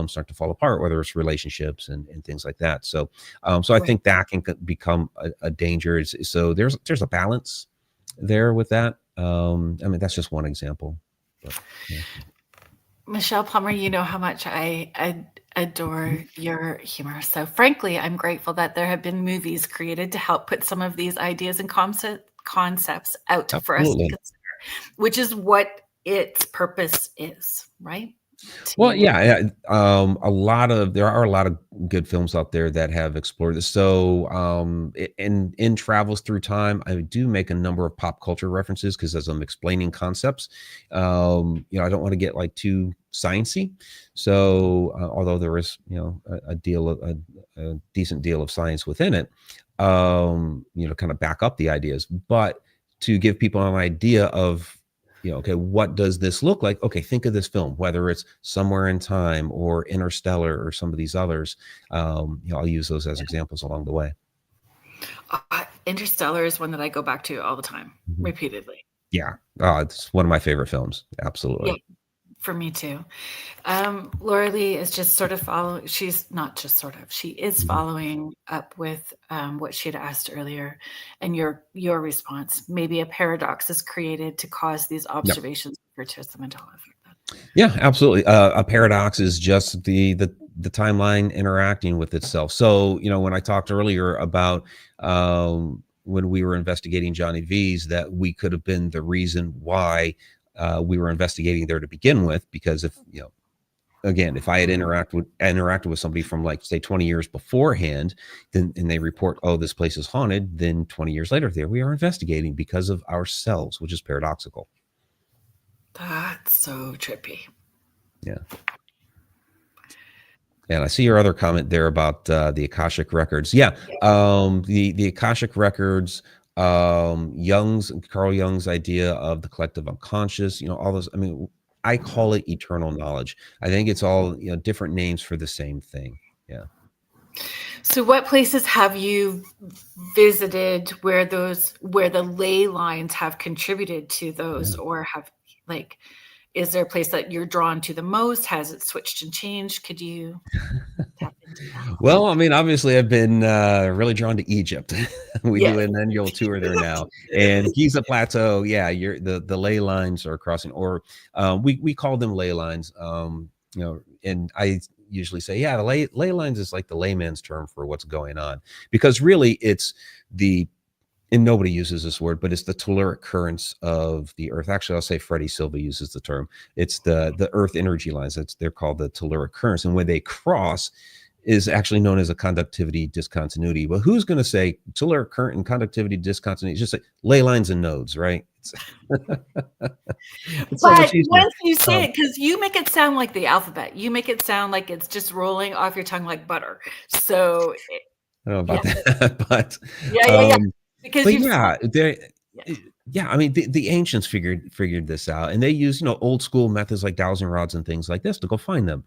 start to fall apart, whether it's relationships and things like that. So, I think that can become a danger. So there's a balance there with that. I mean, that's just one example. But, yeah. Michelle Plummer, you know how much I adore your humor. So frankly, I'm grateful that there have been movies created to help put some of these ideas and concepts out for us to consider, which is what its purpose is, right? Well, yeah, there are a lot of good films out there that have explored this. So, in Travels Through Time, I do make a number of pop culture references because as I'm explaining concepts, I don't want to get like too sciencey. So, although there is, a decent deal of science within it, kind of back up the ideas, but to give people an idea of okay, what does this look like? Okay, think of this film, whether it's Somewhere in Time or Interstellar or some of these others. I'll use those as examples along the way. Interstellar is one that I go back to all the time, repeatedly. Yeah, it's one of my favorite films. Absolutely. Yeah, for me too. Laura Lee is just sort of following. She's not just sort of. She is following up with what she had asked earlier, and your response. Maybe a paradox is created to cause these observations referred to as the mental effect. Yeah, absolutely. A paradox is just the timeline interacting with itself. So when I talked earlier about when we were investigating Johnny V's, that we could have been the reason why we were investigating there to begin with, because if if I had interacted with somebody from like say 20 years beforehand, then and they report, oh, this place is haunted, then 20 years later there we are investigating because of ourselves, which is paradoxical. That's so trippy. Yeah. And I see your other comment there about the Akashic records. Yeah. The Akashic records, Carl Jung's idea of the collective unconscious, all those. I mean, I call it eternal knowledge. I think it's all different names for the same thing. Yeah. So what places have you visited where the ley lines have contributed to those, or have is there a place that you're drawn to the most? Has it switched and changed? Could you tap into that? Well, I mean, obviously I've been really drawn to Egypt. We do an annual tour there now. And Giza Plateau, the ley lines are crossing, or we call them ley lines. And I usually say, the ley lines is like the layman's term for what's going on, because really it's and nobody uses this word, but it's the telluric currents of the earth. Actually, I'll say Freddie Silva uses the term. It's the earth energy lines. They're called the telluric currents. And when they cross is actually known as a conductivity discontinuity. But who's going to say telluric current and conductivity discontinuity? It's just like ley lines and nodes, right? But once you say it, because you make it sound like the alphabet, you make it sound like it's just rolling off your tongue like butter. So I don't know about that, but because I mean, the ancients figured this out, and they use old school methods like dowsing rods and things like this to go find them.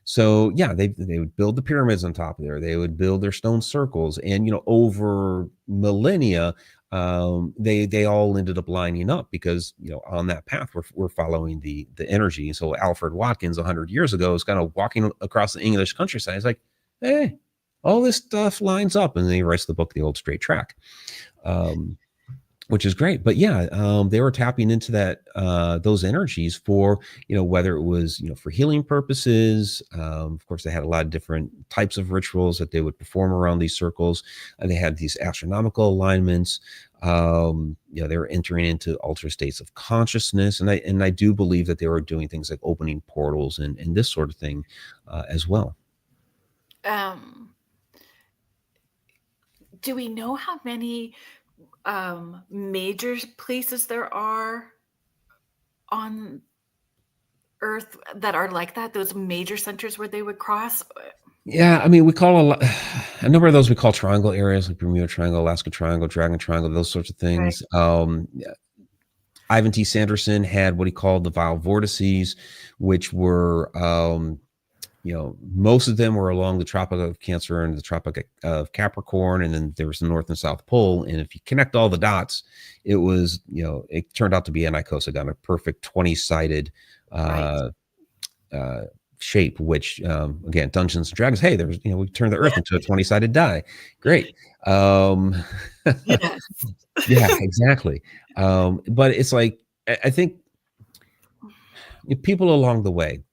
So they would build the pyramids on top of there. They would build their stone circles, and over millennia, they all ended up lining up because on that path we're following the energy. So Alfred Watkins 100 years ago was kind of walking across the English countryside. He's like, hey, all this stuff lines up, and then he writes the book, The Old Straight Track, which is great. But they were tapping into that those energies for whether it was for healing purposes. Of course, they had a lot of different types of rituals that they would perform around these circles, and they had these astronomical alignments. They were entering into altered states of consciousness, and I do believe that they were doing things like opening portals and this sort of thing as well. Do we know how many major places there are on Earth that are like that? Those major centers where they would cross? Yeah, I mean, we call a number of those we call triangle areas, like Bermuda Triangle, Alaska Triangle, Dragon Triangle, those sorts of things. Right. Ivan T. Sanderson had what he called the vile vortices, which were most of them were along the Tropic of Cancer and the Tropic of Capricorn, and then there was the North and South Pole. And if you connect all the dots, it was, it turned out to be Anicosagon, a perfect 20-sided shape, which, again, Dungeons and Dragons, hey, there's, we turned the Earth into a 20-sided die. Great. Yeah, exactly. But it's like, I think people along the way,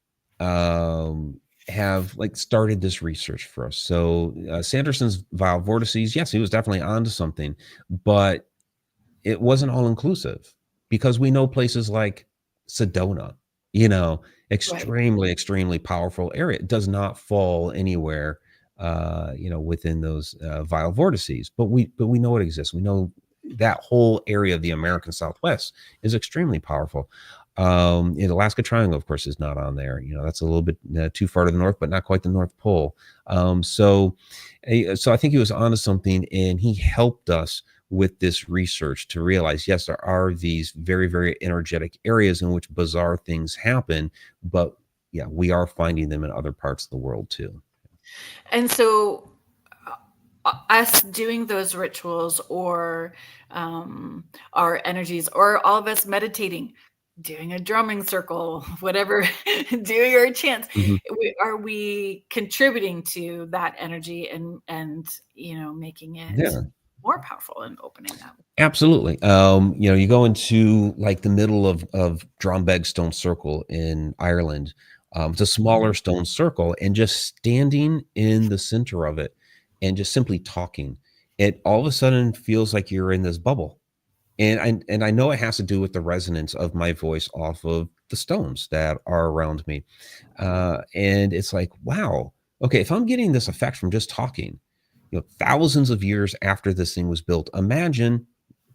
have started this research for us. So Sanderson's vile vortices, yes, he was definitely onto something, but it wasn't all inclusive, because we know places like Sedona, Right. extremely powerful area. It does not fall anywhere, within those vile vortices. But we know it exists. We know that whole area of the American Southwest is extremely powerful. The Alaska Triangle, of course, is not on there. That's a little bit too far to the north, but not quite the North Pole. So I think he was onto something, and he helped us with this research to realize, yes, there are these very, very energetic areas in which bizarre things happen, but yeah, we are finding them in other parts of the world too. And so us doing those rituals, or our energies, or all of us meditating, doing a drumming circle, whatever, doing our chants, Mhm. are we contributing to that energy, and making it Yeah. more powerful and opening up? Absolutely. You go into like the middle of Drombeg Stone Circle in Ireland. It's a smaller stone circle, and just standing in the center of it and just simply talking, it all of a sudden feels like you're in this bubble. And I know it has to do with the resonance of my voice off of the stones that are around me. And it's like, wow, okay, if I'm getting this effect from just talking, thousands of years after this thing was built, imagine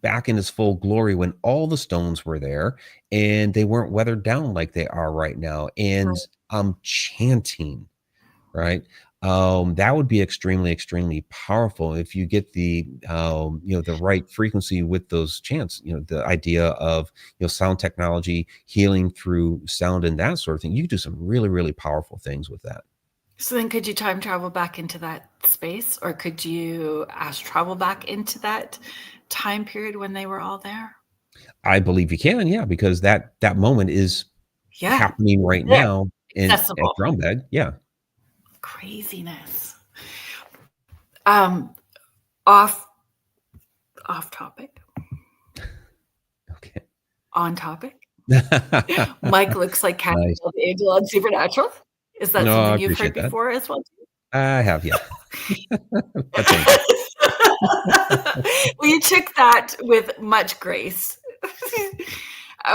back in its full glory when all the stones were there and they weren't weathered down like they are right now. And Right. I'm chanting, right? That would be extremely powerful if you get the right frequency with those chants. The idea of sound technology, healing through sound, and that sort of thing. You could do some really powerful things with that. So then, could you time travel back into that space, or could you astral travel back into that time period when they were all there? I believe you can, yeah, because that moment is Yeah, happening it's right there, now in at accessible. Drumbeg. Yeah. Craziness. Um, off off topic, Okay. on topic. Mike looks like Nice. Castiel the Angel on Supernatural. Is that No, I something you've heard appreciate that. before as well? I have, yeah. But thank you. Well, you took that with much grace.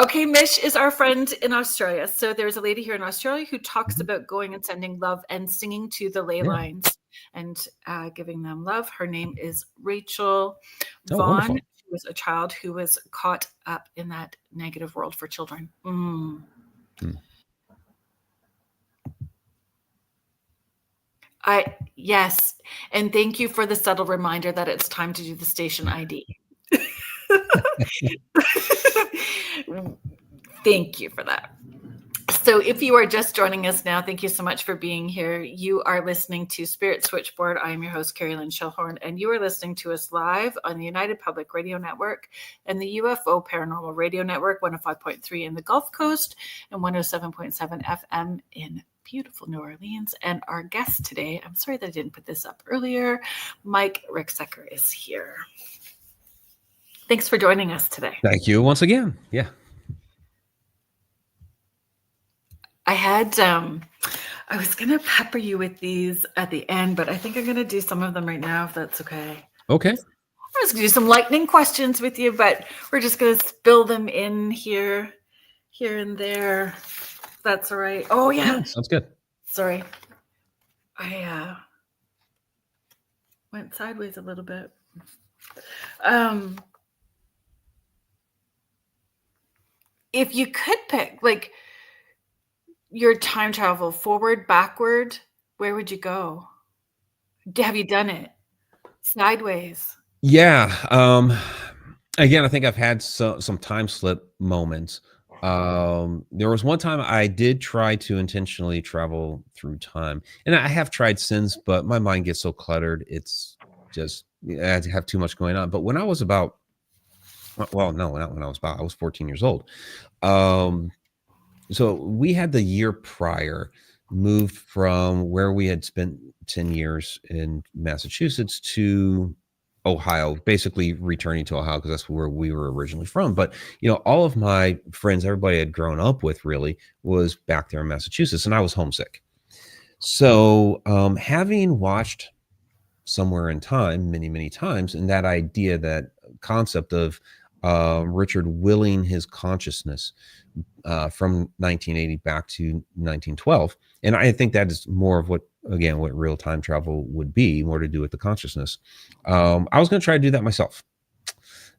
Okay, Mish is our friend in Australia. So there's a lady here in Australia who talks Mhm. about going and sending love and singing to the ley Yeah. lines and giving them love. Her name is Rachel Oh, Vaughn. wonderful. She was a child who was caught up in that negative world for children. Mm. Yes, and thank you for the subtle reminder that it's time to do the station ID. Thank you for that. So if you are just joining us now, thank you so much for being here. You are listening to Spirit Switchboard. I am your host, Carrie Lynn Shellhorn, and you are listening to us live on the United Public Radio Network and the UFO Paranormal Radio Network, 105.3 in the Gulf Coast and 107.7 FM in beautiful New Orleans. And our guest today, I'm sorry that I didn't put this up earlier, Mick Ricksecker is here. Thanks for joining us today. Thank you once again. Yeah. I was going to pepper you with these at the end, but I think I'm going to do some of them right now, if that's okay. Okay. I was going to do some lightning questions with you, but we're just going to spill them in here and there. That's all right. Oh, yeah. Yeah, sounds good. Sorry. I went sideways a little bit. If you could pick, like, your time travel, forward, backward, where would you go? Have you done it? Sideways. Yeah. Again, I think I've had some time slip moments. There was one time I did try to intentionally travel through time, and I have tried since, but my mind gets so cluttered. It's just I have too much going on. But when I was about, well, no, not when I was about, I was 14 years old. Um, so we had the year prior moved from where we had spent 10 years in Massachusetts to Ohio, basically returning to Ohio because that's where we were originally from. But all of my friends, everybody I had grown up with, really was back there in Massachusetts, and I was homesick. So, having watched Somewhere in Time many times, and that idea, that concept of Richard willing his consciousness from 1980 back to 1912. And I think that is more of what, again, what real time travel would be, more to do with the consciousness. I was going to try to do that myself.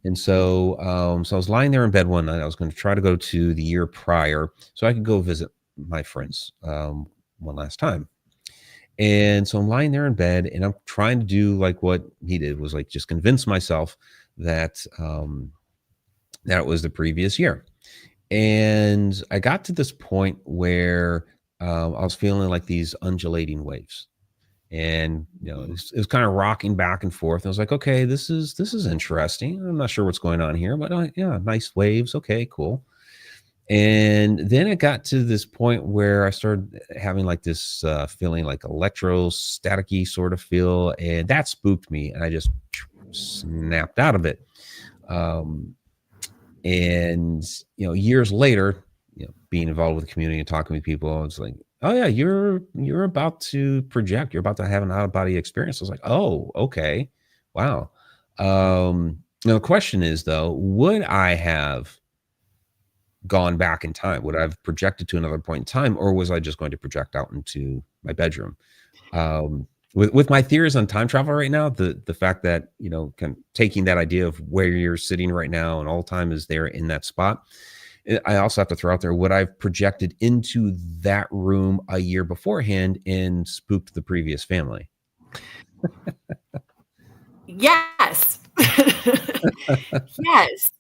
And so, so I was lying there in bed one night. I was going to try to go to the year prior so I could go visit my friends one last time. And so I'm lying there in bed and I'm trying to do like what he did, was like just convince myself that that was the previous year. And I got to this point where I was feeling like these undulating waves, and it was kind of rocking back and forth. I was like, okay, this is interesting. I'm not sure what's going on here, but yeah, nice waves. Okay, cool. And then it got to this point where I started having like this feeling, like electrostaticky sort of feel, and that spooked me, and I just snapped out of it. And years later, being involved with the community and talking with people, it's like, oh yeah, you're about to project, you're about to have an out of body experience. I was like, oh, okay, wow. Now the question is though, would I have gone back in time? Would I have projected to another point in time, or was I just going to project out into my bedroom? With my theories on time travel right now, the fact that kind of taking that idea of where you're sitting right now and all time is there in that spot, I also have to throw out there, would I have projected into that room a year beforehand and spooked the previous family? Yes. Yes.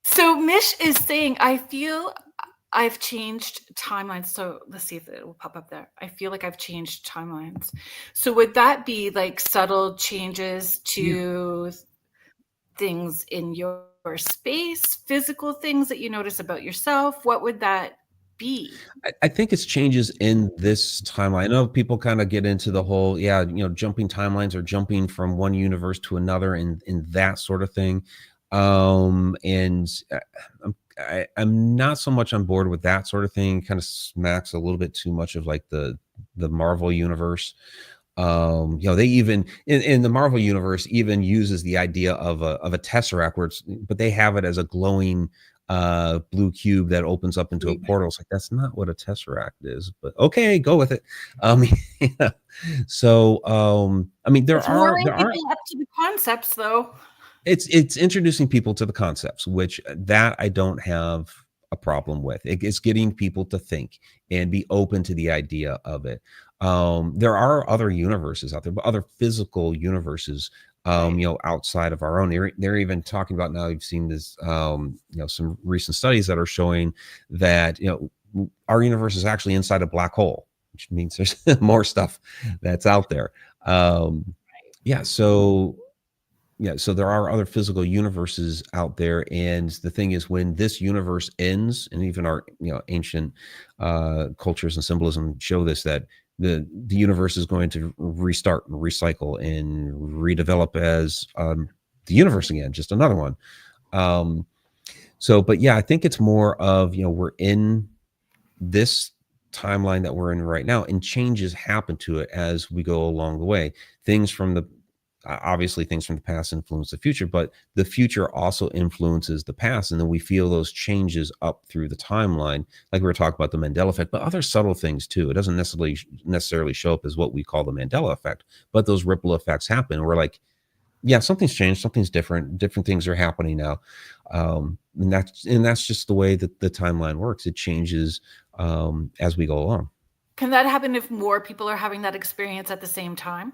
So Mish is saying, I feel I've changed timelines. So let's see if it will pop up there. I feel like I've changed timelines. So would that be like subtle changes to things in your space, physical things that you notice about yourself? What would that be? I think it's changes in this timeline. I know people kind of get into the whole, jumping timelines or jumping from one universe to another and that sort of thing. And I'm not so much on board with that sort of thing. It kind of smacks a little bit too much of like the Marvel universe. They even in the Marvel universe even uses the idea of a tesseract, but they have it as a glowing blue cube that opens up into a portal. It's like, that's not what a tesseract is, but okay, go with it. Yeah. So I mean, there are up to the concepts though. It's introducing people to the concepts, which that I don't have a problem with. It's getting people to think and be open to the idea of it. There are other universes out there, but other physical universes, outside of our own. They're even talking about, now you've seen this, some recent studies that are showing that, our universe is actually inside a black hole, which means there's more stuff that's out there. So there are other physical universes out there. And the thing is, when this universe ends, and even our ancient cultures and symbolism show this, that the universe is going to restart and recycle and redevelop as the universe again, just another one. But yeah, I think it's more of, we're in this timeline that we're in right now, and changes happen to it as we go along the way. Obviously things from the past influence the future, but the future also influences the past. And then we feel those changes up through the timeline. Like we were talking about the Mandela effect, but other subtle things too. It doesn't necessarily show up as what we call the Mandela effect, but those ripple effects happen. And we're like, yeah, something's changed, something's different things are happening now. And that's just the way that the timeline works. It changes as we go along. Can that happen if more people are having that experience at the same time?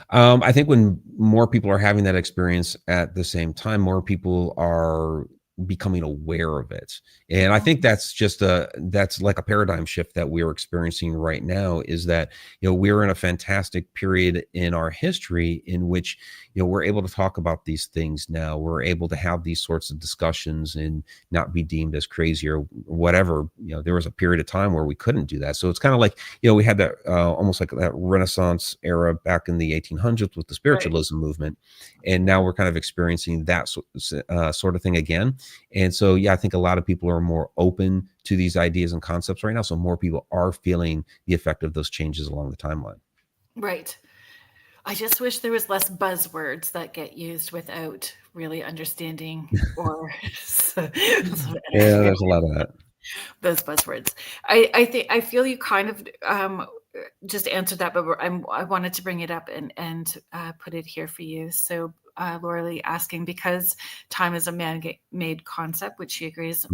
I think when more people are having that experience at the same time, more people are becoming aware of it. And I think that's like a paradigm shift that we're experiencing right now, is that, we're in a fantastic period in our history in which, we're able to talk about these things now. We're able to have these sorts of discussions and not be deemed as crazy or whatever. There was a period of time where we couldn't do that. So it's kind of like, we had that almost like that Renaissance era back in the 1800s with the spiritualism movement. And now we're kind of experiencing that sort of thing again. And so, yeah, I think a lot of people are more open to these ideas and concepts right now. So more people are feeling the effect of those changes along the timeline. Right. I just wish there was less buzzwords that get used without really understanding or Yeah, there's a lot of that. those buzzwords. I think I feel you kind of just answered that, but I wanted to bring it up and put it here for you. So Laura Lee asking, because time is a man-made concept, which she agrees.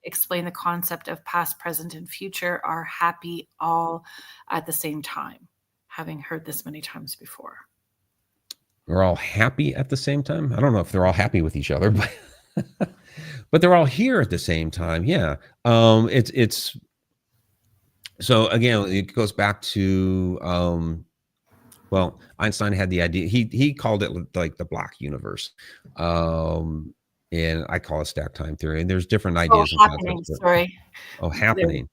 Explain the concept of past, present, and future are happy all at the same time. Having heard this many times before. We're all happy at the same time. I don't know if they're all happy with each other, but but they're all here at the same time. Yeah. It's so again, it goes back to well, Einstein had the idea. He called it like the black universe. And I call it stack time theory. And there's different ideas and concepts. Sorry. Oh, happening.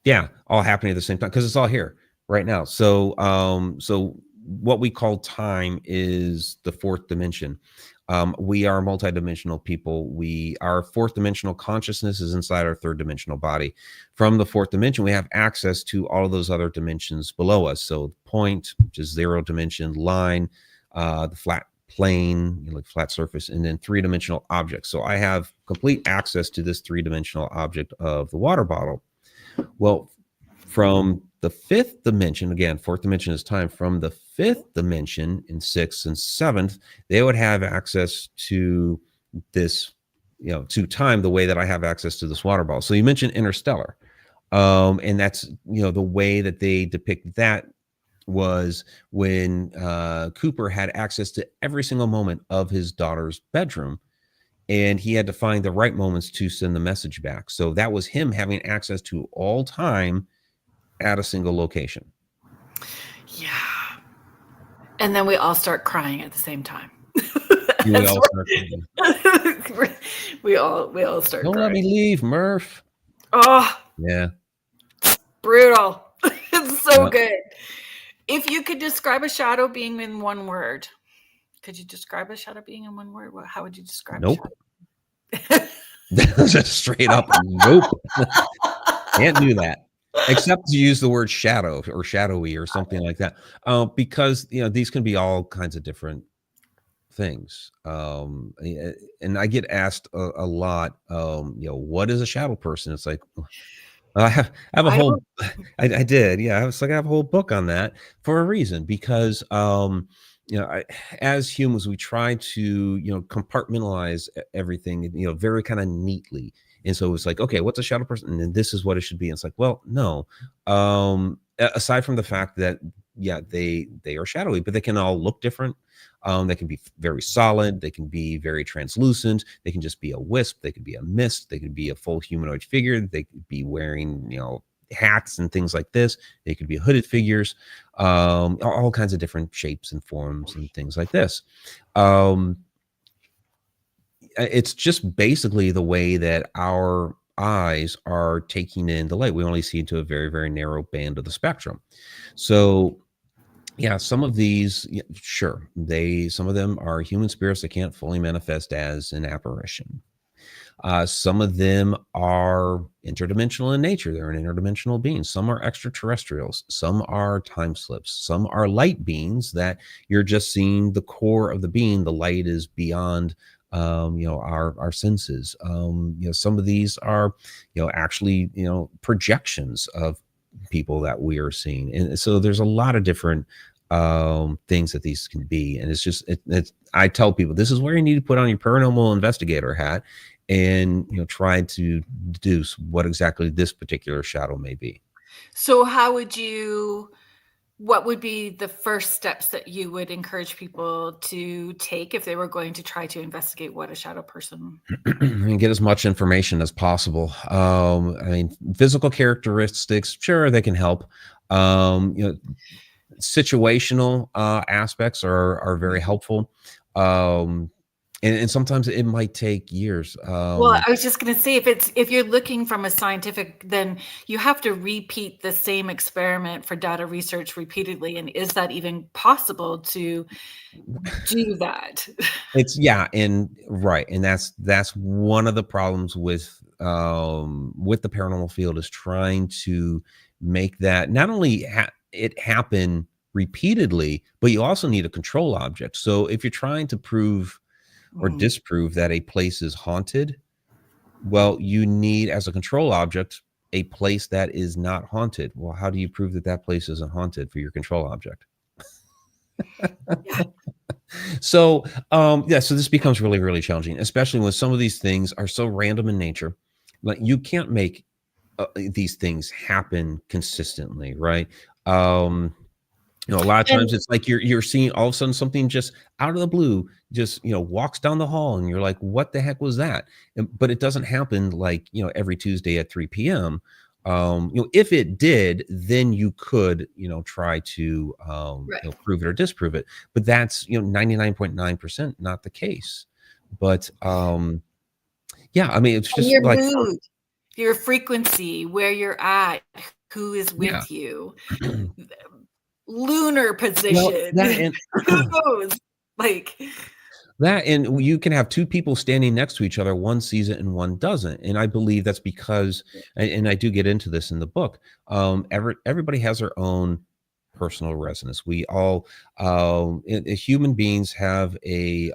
Yeah, all happening at the same time because it's all here right now. So so what we call time is the fourth dimension. We are multidimensional people. Our fourth dimensional consciousness is inside our third dimensional body. From the fourth dimension, we have access to all of those other dimensions below us. So point, which is 0 dimension, line, the flat plane, like flat surface, and then 3-dimensional objects. So I have complete access to this 3-dimensional object of the water bottle. Well, from the fifth dimension, again, fourth dimension is time. From the fifth dimension in sixth and seventh, they would have access to this, to time the way that I have access to this water ball. So you mentioned Interstellar. And that's, the way that they depict that was when Cooper had access to every single moment of his daughter's bedroom. And he had to find the right moments to send the message back. So that was him having access to all time at a single location. Yeah. And then we all start crying at the same time. We all start crying. we all start Don't crying. let me leave, Murph. Oh. Yeah. Brutal. It's so good. If you could describe a shadow being in one word, could you describe a shadow being in one word? How would you describe Nope. a shadow? Just straight up, nope. Can't do that. Except to use the word shadow or shadowy or something like that. Because, these can be all kinds of different things. And I get asked a lot, what is a shadow person? It's like, I have a whole, I did. Yeah. I was like, I have a whole book on that for a reason, because, as humans, we try to, compartmentalize everything, very kind of neatly. And so it's like, okay, what's a shadow person? And this is what it should be. And it's like, well, no. Aside from the fact that, yeah, they are shadowy, but they can all look different. They can be very solid. They can be very translucent. They can just be a wisp. They could be a mist. They could be a full humanoid figure. They could be wearing, hats and things like this. They could be hooded figures, all kinds of different shapes and forms and things like this. It's just basically the way that our eyes are taking in the light. We only see into a very, very narrow band of the spectrum. So yeah, some of these, sure, some of them are human spirits that can't fully manifest as an apparition. Some of them are interdimensional in nature. They're an interdimensional being. Some are extraterrestrials. Some are time slips. Some are light beings that you're just seeing the core of the being. The light is beyond our senses. Some of these are, actually, projections of people that we are seeing. And so there's a lot of different things that these can be. And it's just, I tell people, this is where you need to put on your paranormal investigator hat and, try to deduce what exactly this particular shadow may be. So what would be the first steps that you would encourage people to take if they were going to try to investigate what a shadow person? And get as much information as possible. Physical characteristics, sure, they can help. Situational aspects are very helpful. And sometimes it might take years. Well, I was just going to say, if you're looking from a scientific, then you have to repeat the same experiment for data research repeatedly. And is that even possible to do that? And that's one of the problems with the paranormal field, is trying to make that not only it happen repeatedly, but you also need a control object. So if you're trying to prove or disprove that a place is haunted, well, you need as a control object a place that is not haunted. Well, how do you prove that that place isn't haunted for your control object? Yeah. So, so this becomes really, really challenging, especially when some of these things are so random in nature. Like you can't make these things happen consistently, right? A lot of times And it's like you're seeing all of a sudden something just out of the blue, just walks down the hall, and you're like, "What the heck was that?" But it doesn't happen like every Tuesday at 3 p.m. If it did, then you could try to right. prove it or disprove it. But that's 99.9% not the case. But yeah, I mean, it's And just your like mood, your frequency, where you're at, who is yeah. with you, lunar Well, position. that and Who knows? Like, that and you can have two people standing next to each other, one sees it and one doesn't. And I believe that's because, and I do get into this in the book, everybody has their own personal resonance. We all, human beings have a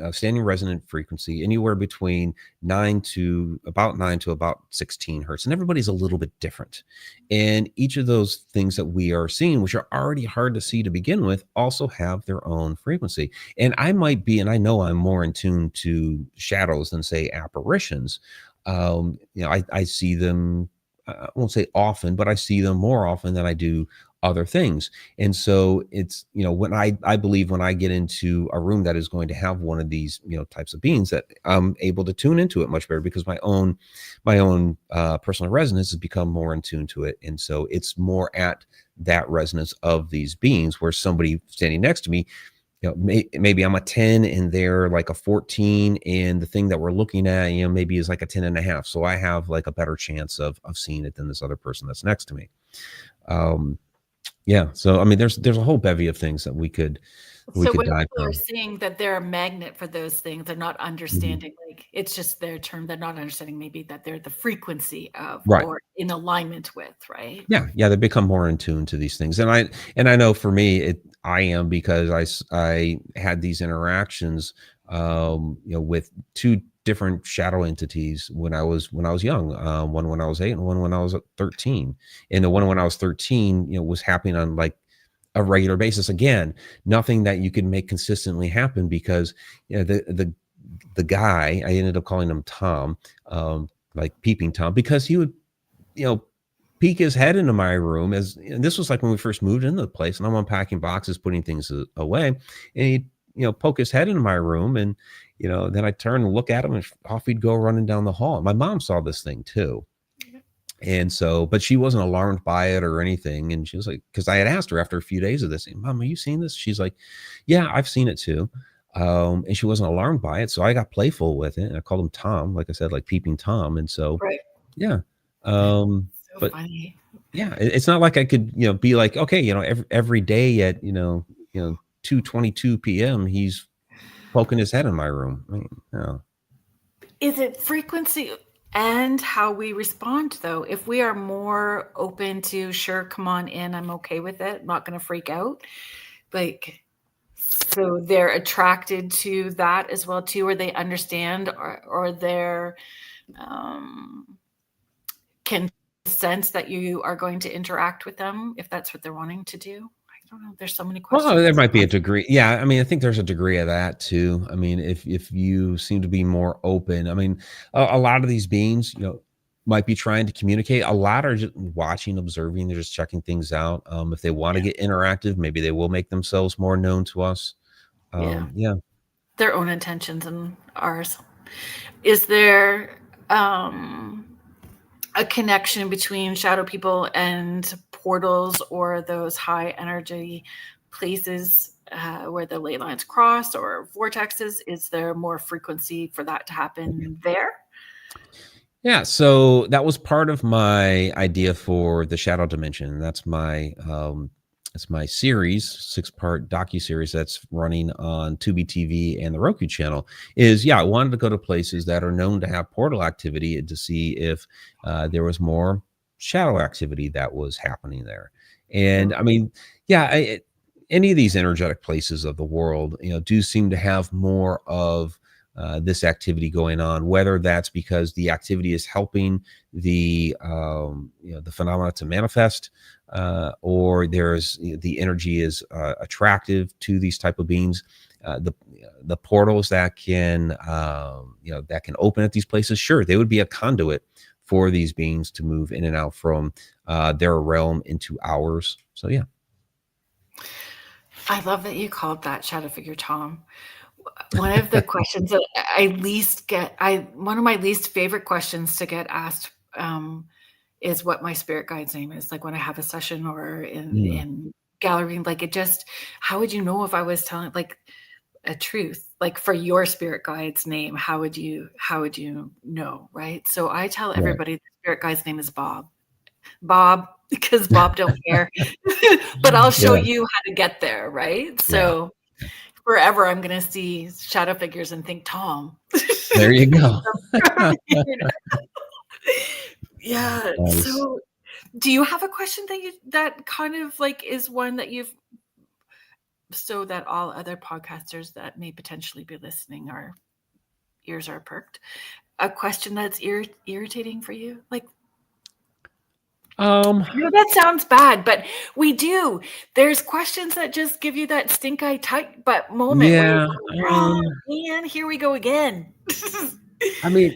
standing resonant frequency anywhere between 9 to about 16 hertz, and everybody's a little bit different. And each of those things that we are seeing, which are already hard to see to begin with, also have their own frequency. And I might be, and I know I'm more in tune to shadows than say apparitions. I see them, I won't say often, but I see them more often than I do other things. And so it's, when I believe when I get into a room that is going to have one of these, types of beings, that I'm able to tune into it much better, because my own personal resonance has become more in tune to it. And so it's more at that resonance of these beings, where somebody standing next to me, maybe I'm a 10 and they're like a 14, and the thing that we're looking at, maybe is like a 10 and a half. So I have like a better chance of seeing it than this other person that's next to me. Yeah. So, I mean, there's a whole bevy of things that we could so when dive people are down. saying that they're a magnet for those things, they're not understanding, like, it's just their term. They're not understanding maybe that they're the frequency of Right. or in alignment with, right? Yeah. Yeah. They become more in tune to these things. And I know for me, I am, because I had these interactions, with two different shadow entities when I was young, one when I was 8 and one when I was 13. And the one when I was 13, was happening on like a regular basis. Again, nothing that you can make consistently happen, because the guy, I ended up calling him Tom, like Peeping Tom, because he would peek his head into my room, and this was like when we first moved into the place, and I'm unpacking boxes, putting things away, and he'd poke his head into my room, and then I turn and look at him, and off he'd go running down the hall. My mom saw this thing too. And so, but she wasn't alarmed by it or anything. And she was like, because I had asked her after a few days of this, Mom, are you seeing this? She's like, yeah, I've seen it too. And she wasn't alarmed by it. So I got playful with it, and I called him Tom, like I said, like Peeping Tom. And so, Right. yeah. So But funny. yeah, it's not like I could, be like, okay, every day at, 2:22 p.m., he's poking his head in my room. I mean, no. Is it frequency and how we respond, though? If we are more open to, sure, come on in, I'm okay with it, I'm not going to freak out. Like, so they're attracted to that as well too, or they understand, or they're can sense that you are going to interact with them if that's what they're wanting to do. I don't know. There's so many questions. Well, there might be a degree. Yeah, I mean, I think there's a degree of that too. I mean, if you seem to be more open, I mean, a lot of these beings, might be trying to communicate. A lot are just watching, observing. They're just checking things out. If they want to get interactive, maybe they will make themselves more known to us. Yeah. Their own intentions and ours. Is there a connection between shadow people and portals, or those high energy places where the ley lines cross, or vortexes? Is there more frequency for that to happen there? Yeah, so that was part of my idea for the Shadow Dimension. That's my series, 6-part docu-series that's running on Tubi TV and the Roku channel. I wanted to go to places that are known to have portal activity, and to see if there was more shadow activity that was happening there. And I mean, yeah, any of these energetic places of the world, do seem to have more of this activity going on, whether that's because the activity is helping the phenomena to manifest, or the energy is attractive to these type of beings. The portals that can open at these places, sure, they would be a conduit for these beings to move in and out from their realm into ours. So yeah. I love that you called that shadow figure Tom. One of the questions that one of my least favorite questions to get asked is what my spirit guide's name is. Like when I have a session or in gallery, like how would you know if I was telling like a truth? Like for your spirit guide's name, how would you know, right? So I tell everybody the spirit guide's name is Bob, because Bob don't care, but I'll show you how to get there, right? So forever I'm going to see shadow figures and think Tom. There you go. Yeah. Nice. So do you have a question that kind of like is one that so that all other podcasters that may potentially be listening, our ears are perked, a question that's irritating for you? Like, that sounds bad, but we do. There's questions that just give you that stink eye tight butt moment. Yeah. And here we go again. I mean,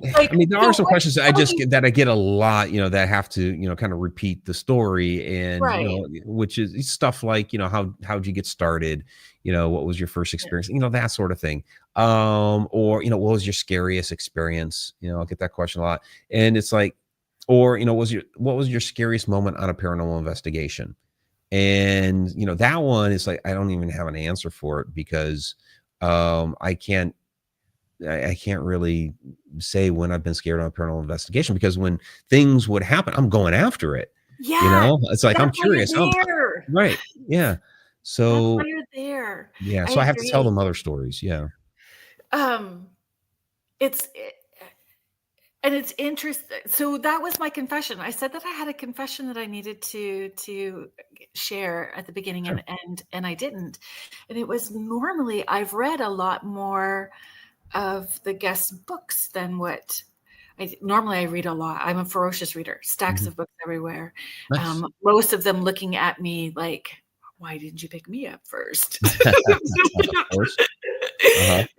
there are some questions that I get a lot, that have to, kind of repeat the story, and which is stuff like, how'd you get started? What was your first experience? That sort of thing. Or, what was your scariest experience? I'll get that question a lot, and it's like, or, what was your scariest moment on a paranormal investigation? And, that one is like, I don't even have an answer for it, because I can't really say when I've been scared on a paranormal investigation, because when things would happen, I'm going after it. Yeah. It's like, I'm curious. Right. Yeah. So that's why you're there. Yeah. So I have to tell them other stories. Yeah. And it's interesting. So that was my confession. I said that I had a confession that I needed to share at the beginning, sure. and I didn't. And it was, normally I've read a lot more of the guest books than what normally I read a lot. I'm a ferocious reader, stacks of books everywhere. Nice. Most of them looking at me like, why didn't you pick me up first? Of course.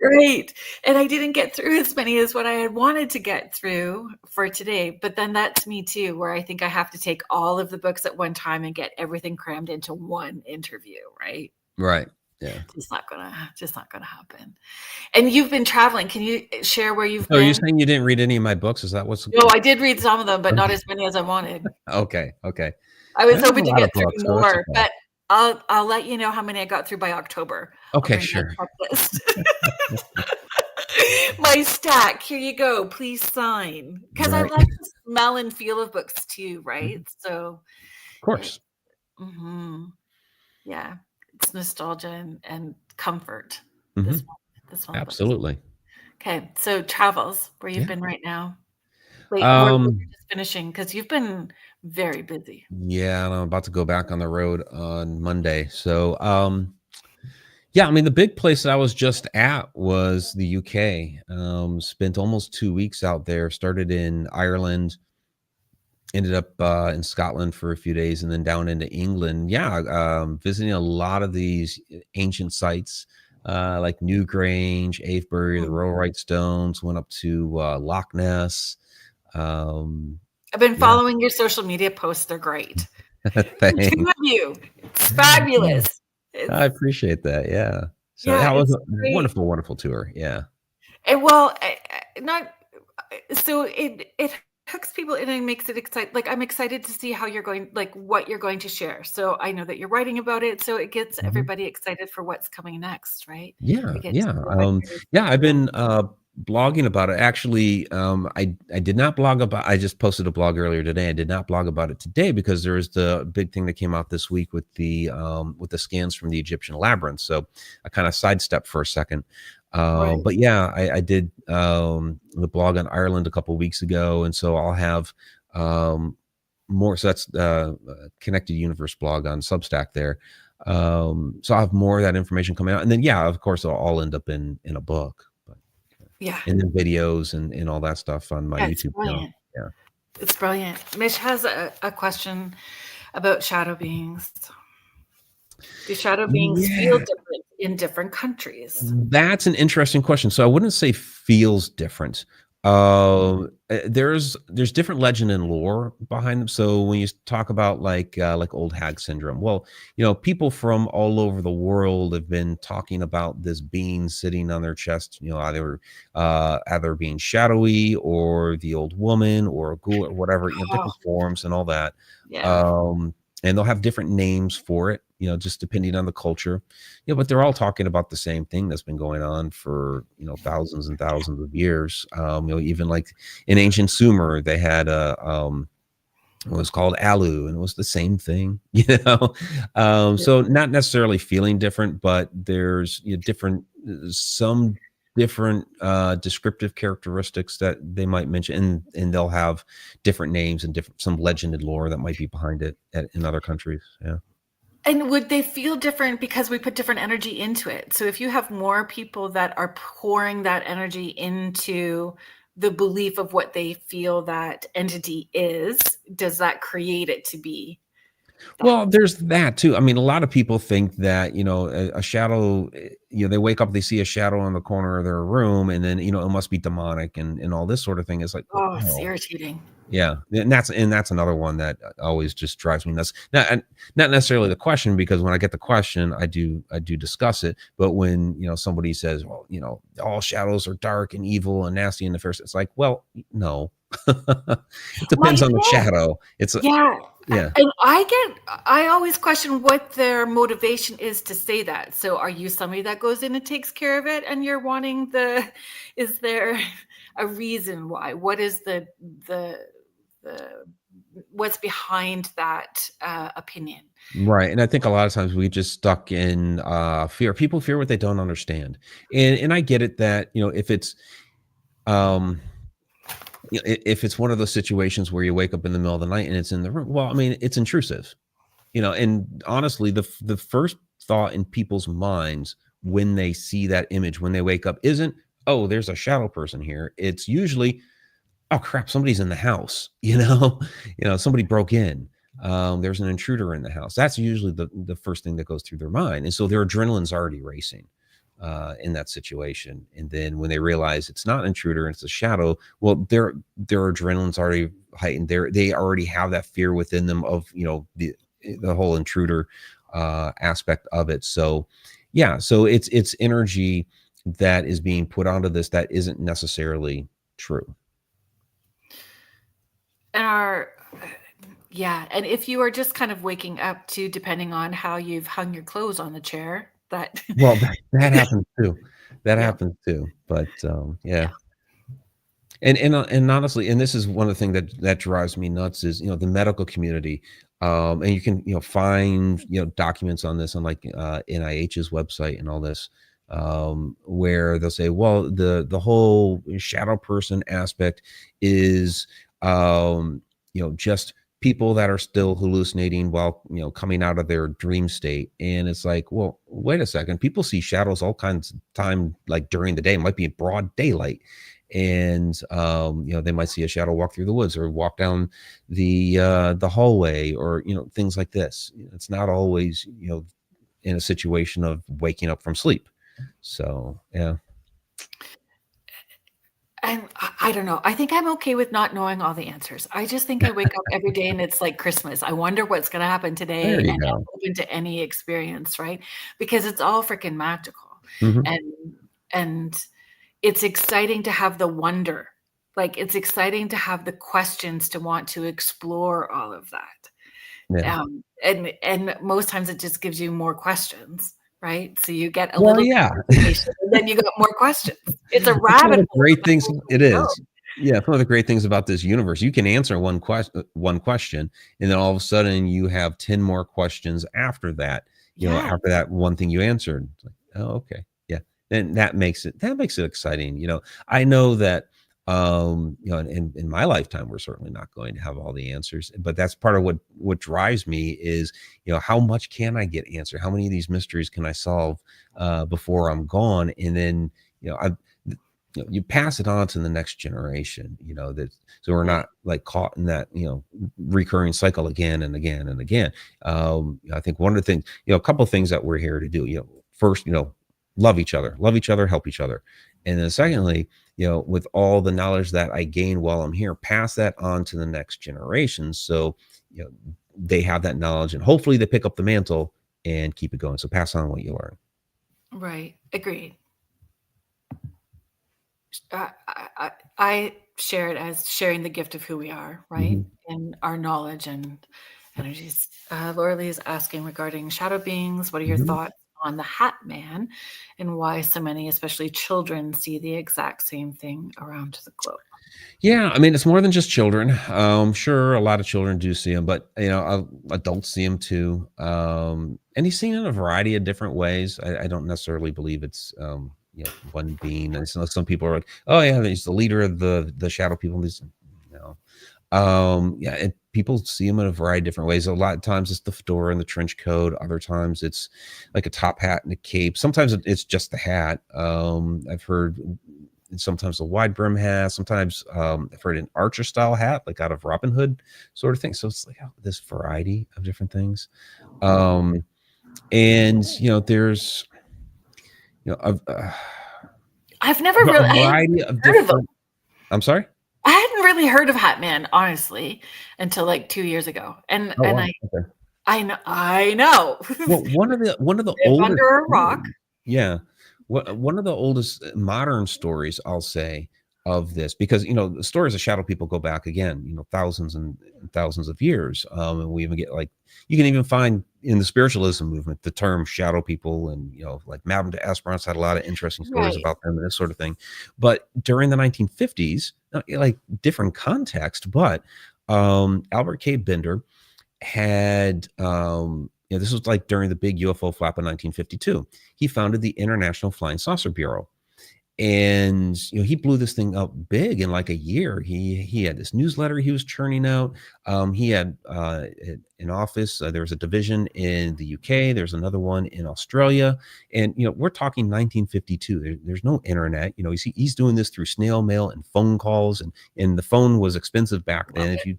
Right. And I didn't get through as many as what I had wanted to get through for today. But then that's me too, where I think I have to take all of the books at one time and get everything crammed into one interview. Right. Right. Yeah. Just not gonna happen. And you've been traveling. Can you share where you've been? Are you saying you didn't read any of my books? Is that what's? No, I did read some of them, but not as many as I wanted. Okay. I was hoping to get through more, but I'll let you know how many I got through by October. Okay, sure. My stack. Here you go. Please sign. Because I like the smell and feel of books too, right? So, of course. Yeah, it's nostalgia and comfort. This one. Absolutely. Okay, so travels, where you've been right now. Wait, we're just finishing, because you've been very busy. Yeah, and I'm about to go back on the road on Monday. So, yeah, the big place that I was just at was the UK. Spent almost 2 weeks out there. Started in Ireland, ended up in Scotland for a few days, and then down into England. Yeah, visiting a lot of these ancient sites, like Newgrange, Avebury, the Rollright Stones. Went up to Loch Ness. I've been following your social media posts. They're great. Thanks. Two of you. It's fabulous. I appreciate that. Yeah. So that was a wonderful, wonderful tour. Yeah. And it hooks people in and makes it exciting. Like, I'm excited to see how you're going, like what you're going to share. So I know that you're writing about it. So it gets everybody excited for what's coming next, right? Yeah. I've been blogging about it. Actually, I did not blog about. I just posted a blog earlier today. I did not blog about it today because there is the big thing that came out this week with the scans from the Egyptian labyrinth. So I kind of sidestepped for a second. But yeah, I did the blog on Ireland a couple of weeks ago, and so I'll have more. So that's Connected Universe blog on Substack there. So I have more of that information coming out, and then of course it'll all end up in a book. But and then videos and all that stuff on my YouTube channel. Yeah, it's brilliant. Mish has a question about shadow beings. Do shadow beings feel different in different countries? That's an interesting question. So I wouldn't say feels different. There's different legend and lore behind them. So when you talk about like old hag syndrome, well, people from all over the world have been talking about this being sitting on their chest, either being shadowy or the old woman or a ghoul or whatever, different forms and all that. And they'll have different names for it, just depending on the culture. But they're all talking about the same thing that's been going on for, thousands and thousands of years. Even like in ancient Sumer, they had it was called Alu, and it was the same thing, So not necessarily feeling different, but there's some different descriptive characteristics that they might mention, and they'll have different names and some legend and lore that might be behind it in other countries. And would they feel different because we put different energy into it? So if you have more people that are pouring that energy into the belief of what they feel that entity is, does that create it to be? Well, there's that too. I mean, a lot of people think that, a shadow, they wake up, they see a shadow in the corner of their room, and then, it must be demonic and all this sort of thing. It's like, oh, it's irritating. Yeah. And that's another one that always just drives me nuts. Not necessarily the question, because when I get the question, I do discuss it. But when, somebody says, well, all shadows are dark and evil and nasty and nefarious, it's like, well, no. It depends on the shadow. It's and I always question what their motivation is to say that. So are you somebody that goes in and takes care of it, and you're wanting is there a reason why? What is the what's behind that opinion? Right. And I think a lot of times we just stuck in fear. People fear what they don't understand. And I get it that, if it's if it's one of those situations where you wake up in the middle of the night and it's in the room, well, I mean, it's intrusive, and honestly, the first thought in people's minds when they see that image, when they wake up, isn't, oh, there's a shadow person here. It's usually, oh crap, somebody's in the house, somebody broke in. There's an intruder in the house. That's usually the first thing that goes through their mind. And so their adrenaline's already racing in that situation. And then when they realize it's not an intruder and it's a shadow, well, their adrenaline's already heightened. They already have that fear within them of, the whole intruder aspect of it. So so it's energy that is being put onto this that isn't necessarily true. And and if you are just kind of waking up to, depending on how you've hung your clothes on the chair, that happens too. That happens too. But And honestly, and this is one of the things that drives me nuts is, the medical community. And you can, find, documents on this on like NIH's website and all this, where they'll say, well, the whole shadow person aspect is, just people that are still hallucinating while, coming out of their dream state. And it's like, well, wait a second. People see shadows all kinds of time, like during the day. It might be broad daylight. And, they might see a shadow walk through the woods or walk down the hallway or, things like this. It's not always, in a situation of waking up from sleep. So, yeah. And I don't know. I think I'm okay with not knowing all the answers. I just think I wake up every day and it's like Christmas. I wonder what's going to happen today, and I'm open to any experience, right? Because it's all freaking magical. And it's exciting to have the wonder. Like, it's exciting to have the questions, to want to explore all of that. And most times it just gives you more questions. Right, so you get a little information, and then you got more questions. It's a rabbit hole. Great things. It is. Yeah, it's one of the great things about this universe. You can answer one question, and then all of a sudden you have 10 more questions after that. After that one thing you answered. It's like, oh, okay, yeah. And that makes it exciting. I know that You know, in my lifetime, we're certainly not going to have all the answers, but that's part of what drives me is, you know, how much can I get answered? How many of these mysteries can I solve before I'm gone? And then, you know, you know, you pass it on to the next generation, you know, that so we're not like caught in that, you know, recurring cycle again and again and again. I think one of the things, you know, a couple of things that we're here to do, you know, first, you know, love each other, help each other. And then secondly, you know, with all the knowledge that I gain while I'm here, pass that on to the next generation. So, you know, they have that knowledge and hopefully they pick up the mantle and keep it going. So pass on what you learn. Right. Agreed. I share it as sharing the gift of who we are, right? And our knowledge and energies. Laura Lee is asking regarding shadow beings. What are your thoughts on the Hat Man and why so many, especially children, see the exact same thing around the globe? Yeah, I mean, it's more than just children. Sure, a lot of children do see him, but you know, adults see him too. And he's seen in a variety of different ways. I don't necessarily believe it's you know, one being. And some people are like, oh yeah, he's the leader of the shadow people. He's, you know, yeah, and people see him in a variety of different ways. A lot of times it's the fedora and the trench coat. Other times it's like a top hat and a cape. Sometimes it's just the hat. I've heard sometimes a wide brim hat. Sometimes I've heard an archer style hat, like out of Robin Hood sort of thing. So it's like this variety of different things. And you know, there's you know, I've never a really variety of different. I'm sorry. I hadn't really heard of Hat Man, honestly, until like 2 years ago. And Oh, wow. I Okay. I know. Well, one of the Live oldest, under a rock. yeah, one of the oldest modern stories I'll say of this, because you know the stories of shadow people go back again, you know, thousands and thousands of years, and we even get like you can even find in the spiritualism movement the term shadow people, and you know, like Madame de Esperance had a lot of interesting stories Right. about them and this sort of thing. But during the 1950s, like different context, but Albert K. Bender had you know, this was like during the big UFO flap in 1952. He founded the International Flying Saucer Bureau, and you know, he blew this thing up big in like a year. He had this newsletter he was churning out. He had an office. There was a division in the UK. There's another one in Australia, and you know, we're talking 1952. There's no internet. You know, he's doing this through snail mail and phone calls, and the phone was expensive back then. If you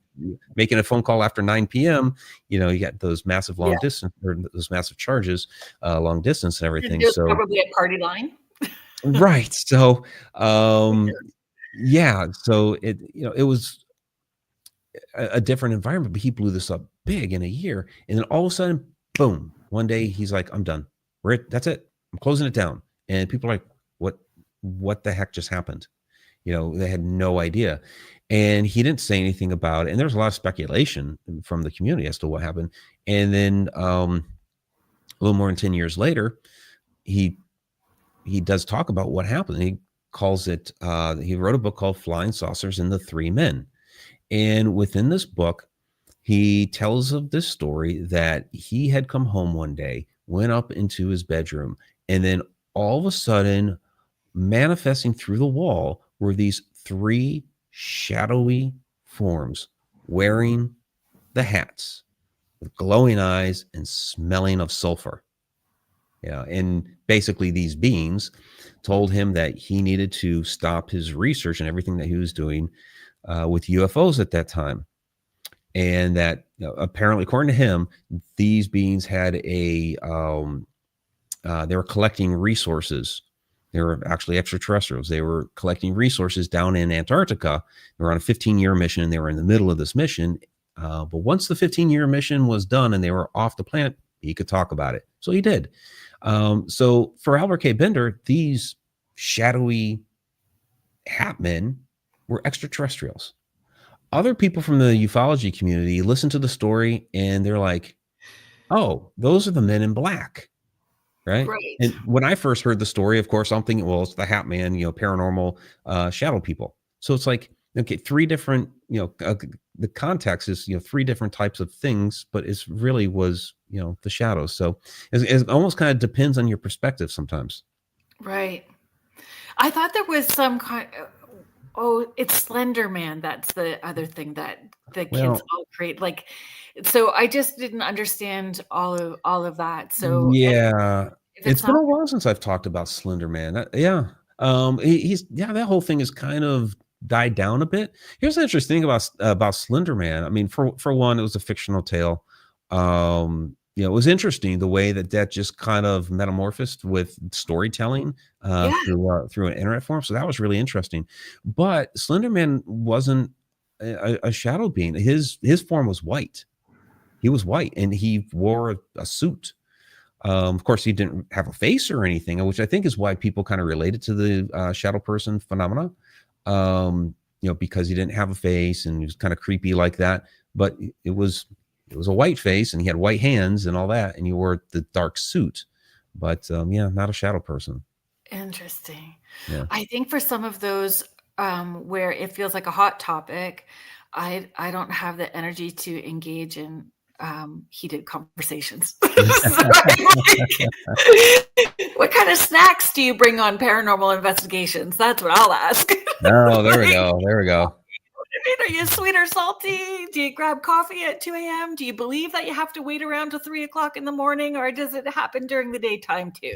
making a phone call after 9 p.m., you know, you got those massive long distance or those massive charges, long distance and everything. There's So probably a party line. right. So, yeah. So it, you know, it was a different environment, but he blew this up big in a year, and then all of a sudden, boom! One day he's like, "I'm done. That's it. I'm closing it down." And people are like, "What? What the heck just happened?" You know, they had no idea, and he didn't say anything about it. And there's a lot of speculation from the community as to what happened. And then, a little more than 10 years later, he does talk about what happened. He calls it he wrote a book called Flying Saucers and the Three Men, and within this book he tells of this story that he had come home one day, went up into his bedroom, and then all of a sudden, manifesting through the wall were these three shadowy forms wearing the hats with glowing eyes and smelling of sulfur. Yeah, and basically these beings told him that he needed to stop his research and everything that he was doing with UFOs at that time, and that, you know, apparently, according to him, these beings had a they were collecting resources. They were actually extraterrestrials. They were collecting resources down in Antarctica. They were on a 15-year mission, and they were in the middle of this mission. But once the 15-year mission was done and they were off the planet, he could talk about it. So he did. So for Albert K. Bender, these shadowy hat men were extraterrestrials. Other people from the ufology community listen to the story and they're like, oh, those are the men in black. Right. Right. And when I first heard the story, of course, I'm thinking, well, it's the Hat Man, you know, paranormal shadow people. So it's like, okay, three different, you know, the context is, you know, three different types of things, but it's really was, you know, the shadows. So it almost kind of depends on your perspective sometimes. Right. I thought there was some kind Oh, it's Slender Man. That's the other thing that the kids Well, all create. Like, so I just didn't understand all of that. So yeah, if it's it's been not, a while since I've talked about Slender Man. Yeah, he's yeah, that whole thing has kind of died down a bit. Here's the interesting thing about Slender Man. I mean, for one, it was a fictional tale. It was interesting the way that just kind of metamorphosed with storytelling yeah, through an internet form. So that was really interesting. But Slender Man wasn't a shadow being. His form was white. He was white, and he wore a suit. Of course, he didn't have a face or anything, which I think is why people kind of related to the shadow person phenomena. Because he didn't have a face and he was kind of creepy like that. But it was a white face and he had white hands and all that, and he wore the dark suit. But yeah, not a shadow person. interesting. Yeah. I think for some of those where it feels like a hot topic, I don't have the energy to engage in heated conversations. So what kind of snacks do you bring on paranormal investigations? That's what I'll ask. Oh, there we Like, go. There we go. I mean, are you sweet or salty? Do you grab coffee at 2 a.m.? Do you believe that you have to wait around till 3 o'clock in the morning, or does it happen during the daytime too?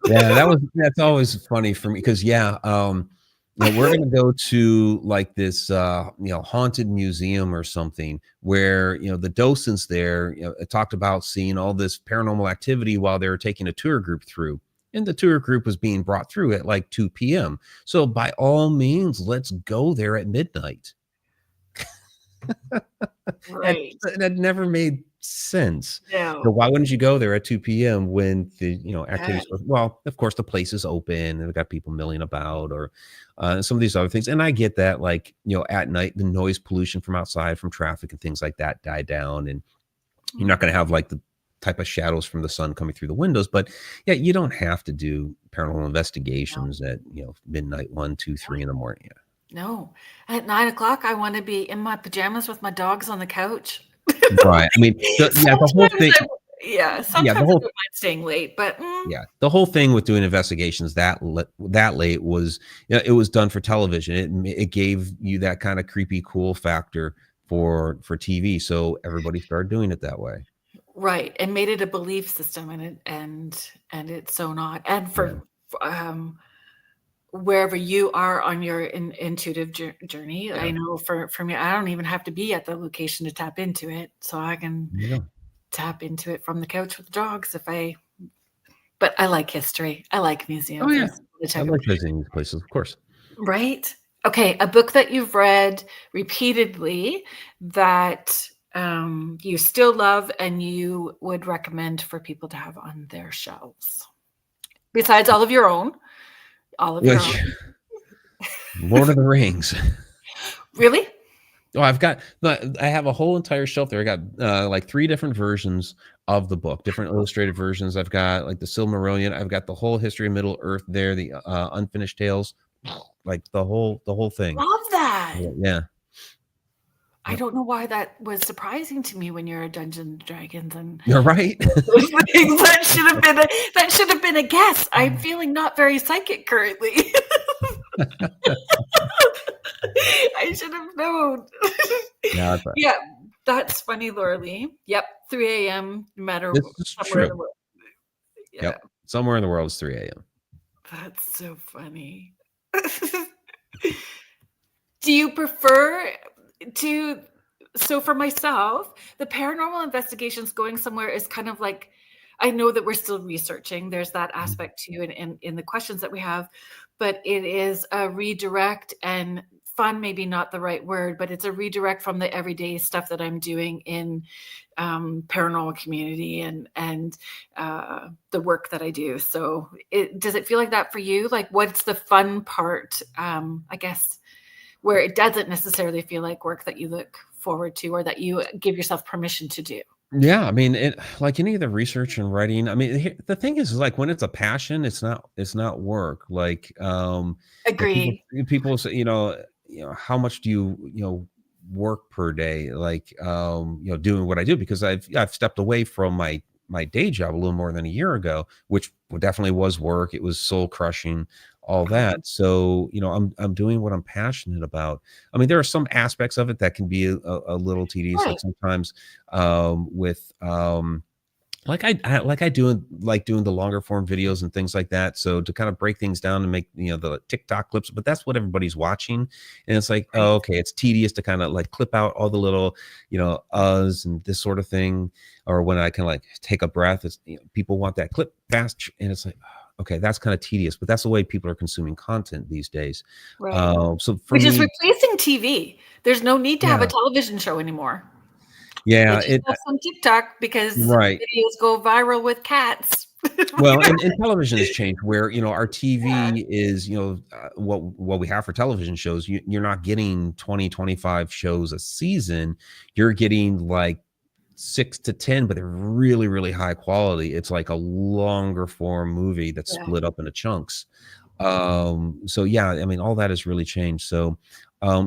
Yeah, that's always funny for me because yeah, we're gonna go to like this haunted museum or something where the docents there talked about seeing all this paranormal activity while they were taking a tour group through. And the tour group was being brought through at like 2 p.m. So by all means, let's go there at midnight. That Right. that never made sense. So No. why wouldn't you go there at 2 PM when the, Yeah. activities well, of course, the place is open and they've got people milling about or, some of these other things, and I get that, like, at night, the noise pollution from outside, from traffic and things like that die down, and you're not gonna have, like, the type of shadows from the sun coming through the windows, but, yeah, you don't have to do paranormal No. investigations at, midnight, 1, 2, 3 in the morning. Yeah. No. At 9 o'clock, I want to be in my pajamas with my dogs on the couch. Right, I mean, the whole Sometimes thing yeah, yeah, sometimes the I whole don't mind staying late, but Yeah, the whole thing with doing investigations that late was, it was done for television. It gave you that kind of creepy cool factor for TV, so everybody started doing it that way. right, and made it a belief system, and it's so not. And Yeah, um, wherever you are on your intuitive journey, yeah, I know for me, I don't even have to be at the location to tap into it, so I can there you go. tap into it from the couch with the dogs if I. But I like history. I like Oh, museums. I yeah. just want to I check them. like visiting these places, of course. Right? Okay, a book that you've read repeatedly that, you still love and you would recommend for people to have on their shelves. Besides all of your own. Lord of the Rings. Really? Oh, I have a whole entire shelf there. I got, like 3 different versions of the book, different illustrated versions. I've got, like, the Silmarillion. I've got the whole history of Middle-earth there, the, Unfinished Tales, like, the whole thing. Love that. Yeah, yeah. I Yep. don't know why that was surprising to me when you're a Dungeons and Dragons and You're right. those things. That should have been a guess. I'm feeling not very psychic currently. I should have known. Yeah, I bet. Yeah, that's funny, Laura Lee. Yep, 3 a.m. no matter This is somewhere in the true. world. Yeah, Yep. Somewhere in the world, it's 3 AM. that's so funny. Do you prefer to so for myself, the paranormal investigations going somewhere is kind of like I know that we're still researching. There's that Mhm. aspect too in the questions that we have, but it is a redirect and fun, maybe not the right word, but it's a redirect from the everyday stuff that I'm doing in paranormal community and the work that I do. So does it feel like that for you? Like what's the fun part? I guess where it doesn't necessarily feel like work that you look forward to or that you give yourself permission to do. Yeah, I mean, like any of the research and writing, I mean, the thing is like when it's a passion, it's not work. Like, people Agree. people say, how much do you, work per day? Like, doing what I do because I've stepped away from my my day job a little more than a year ago, which definitely was work. It was soul crushing, all that. So, I'm doing what I'm passionate about. I mean, there are some aspects of it that can be a little tedious, like Right. sometimes with like I do like doing the longer form videos and things like that. So to kind of break things down and make the TikTok clips, but that's what everybody's watching, and it's like, Right. oh, okay, it's tedious to kind of like clip out all the little uhs and this sort of thing, or when I can like take a breath, it's people want that clip fast, and it's like, okay, that's kind of tedious, but that's the way people are consuming content these days. Right. So for Which is me, replacing TV. There's no need to have a yeah, television show anymore. They yeah, just it have some TikTok because right. videos go viral with cats. Well, and television has changed where, our Yeah, TV is, what we have for television shows. You're not getting 20, 25 shows a season. You're getting like 6 to 10, but they're really, really high quality. It's like a longer form movie that's yeah, split up into chunks. So yeah, I mean, all that has really changed. So,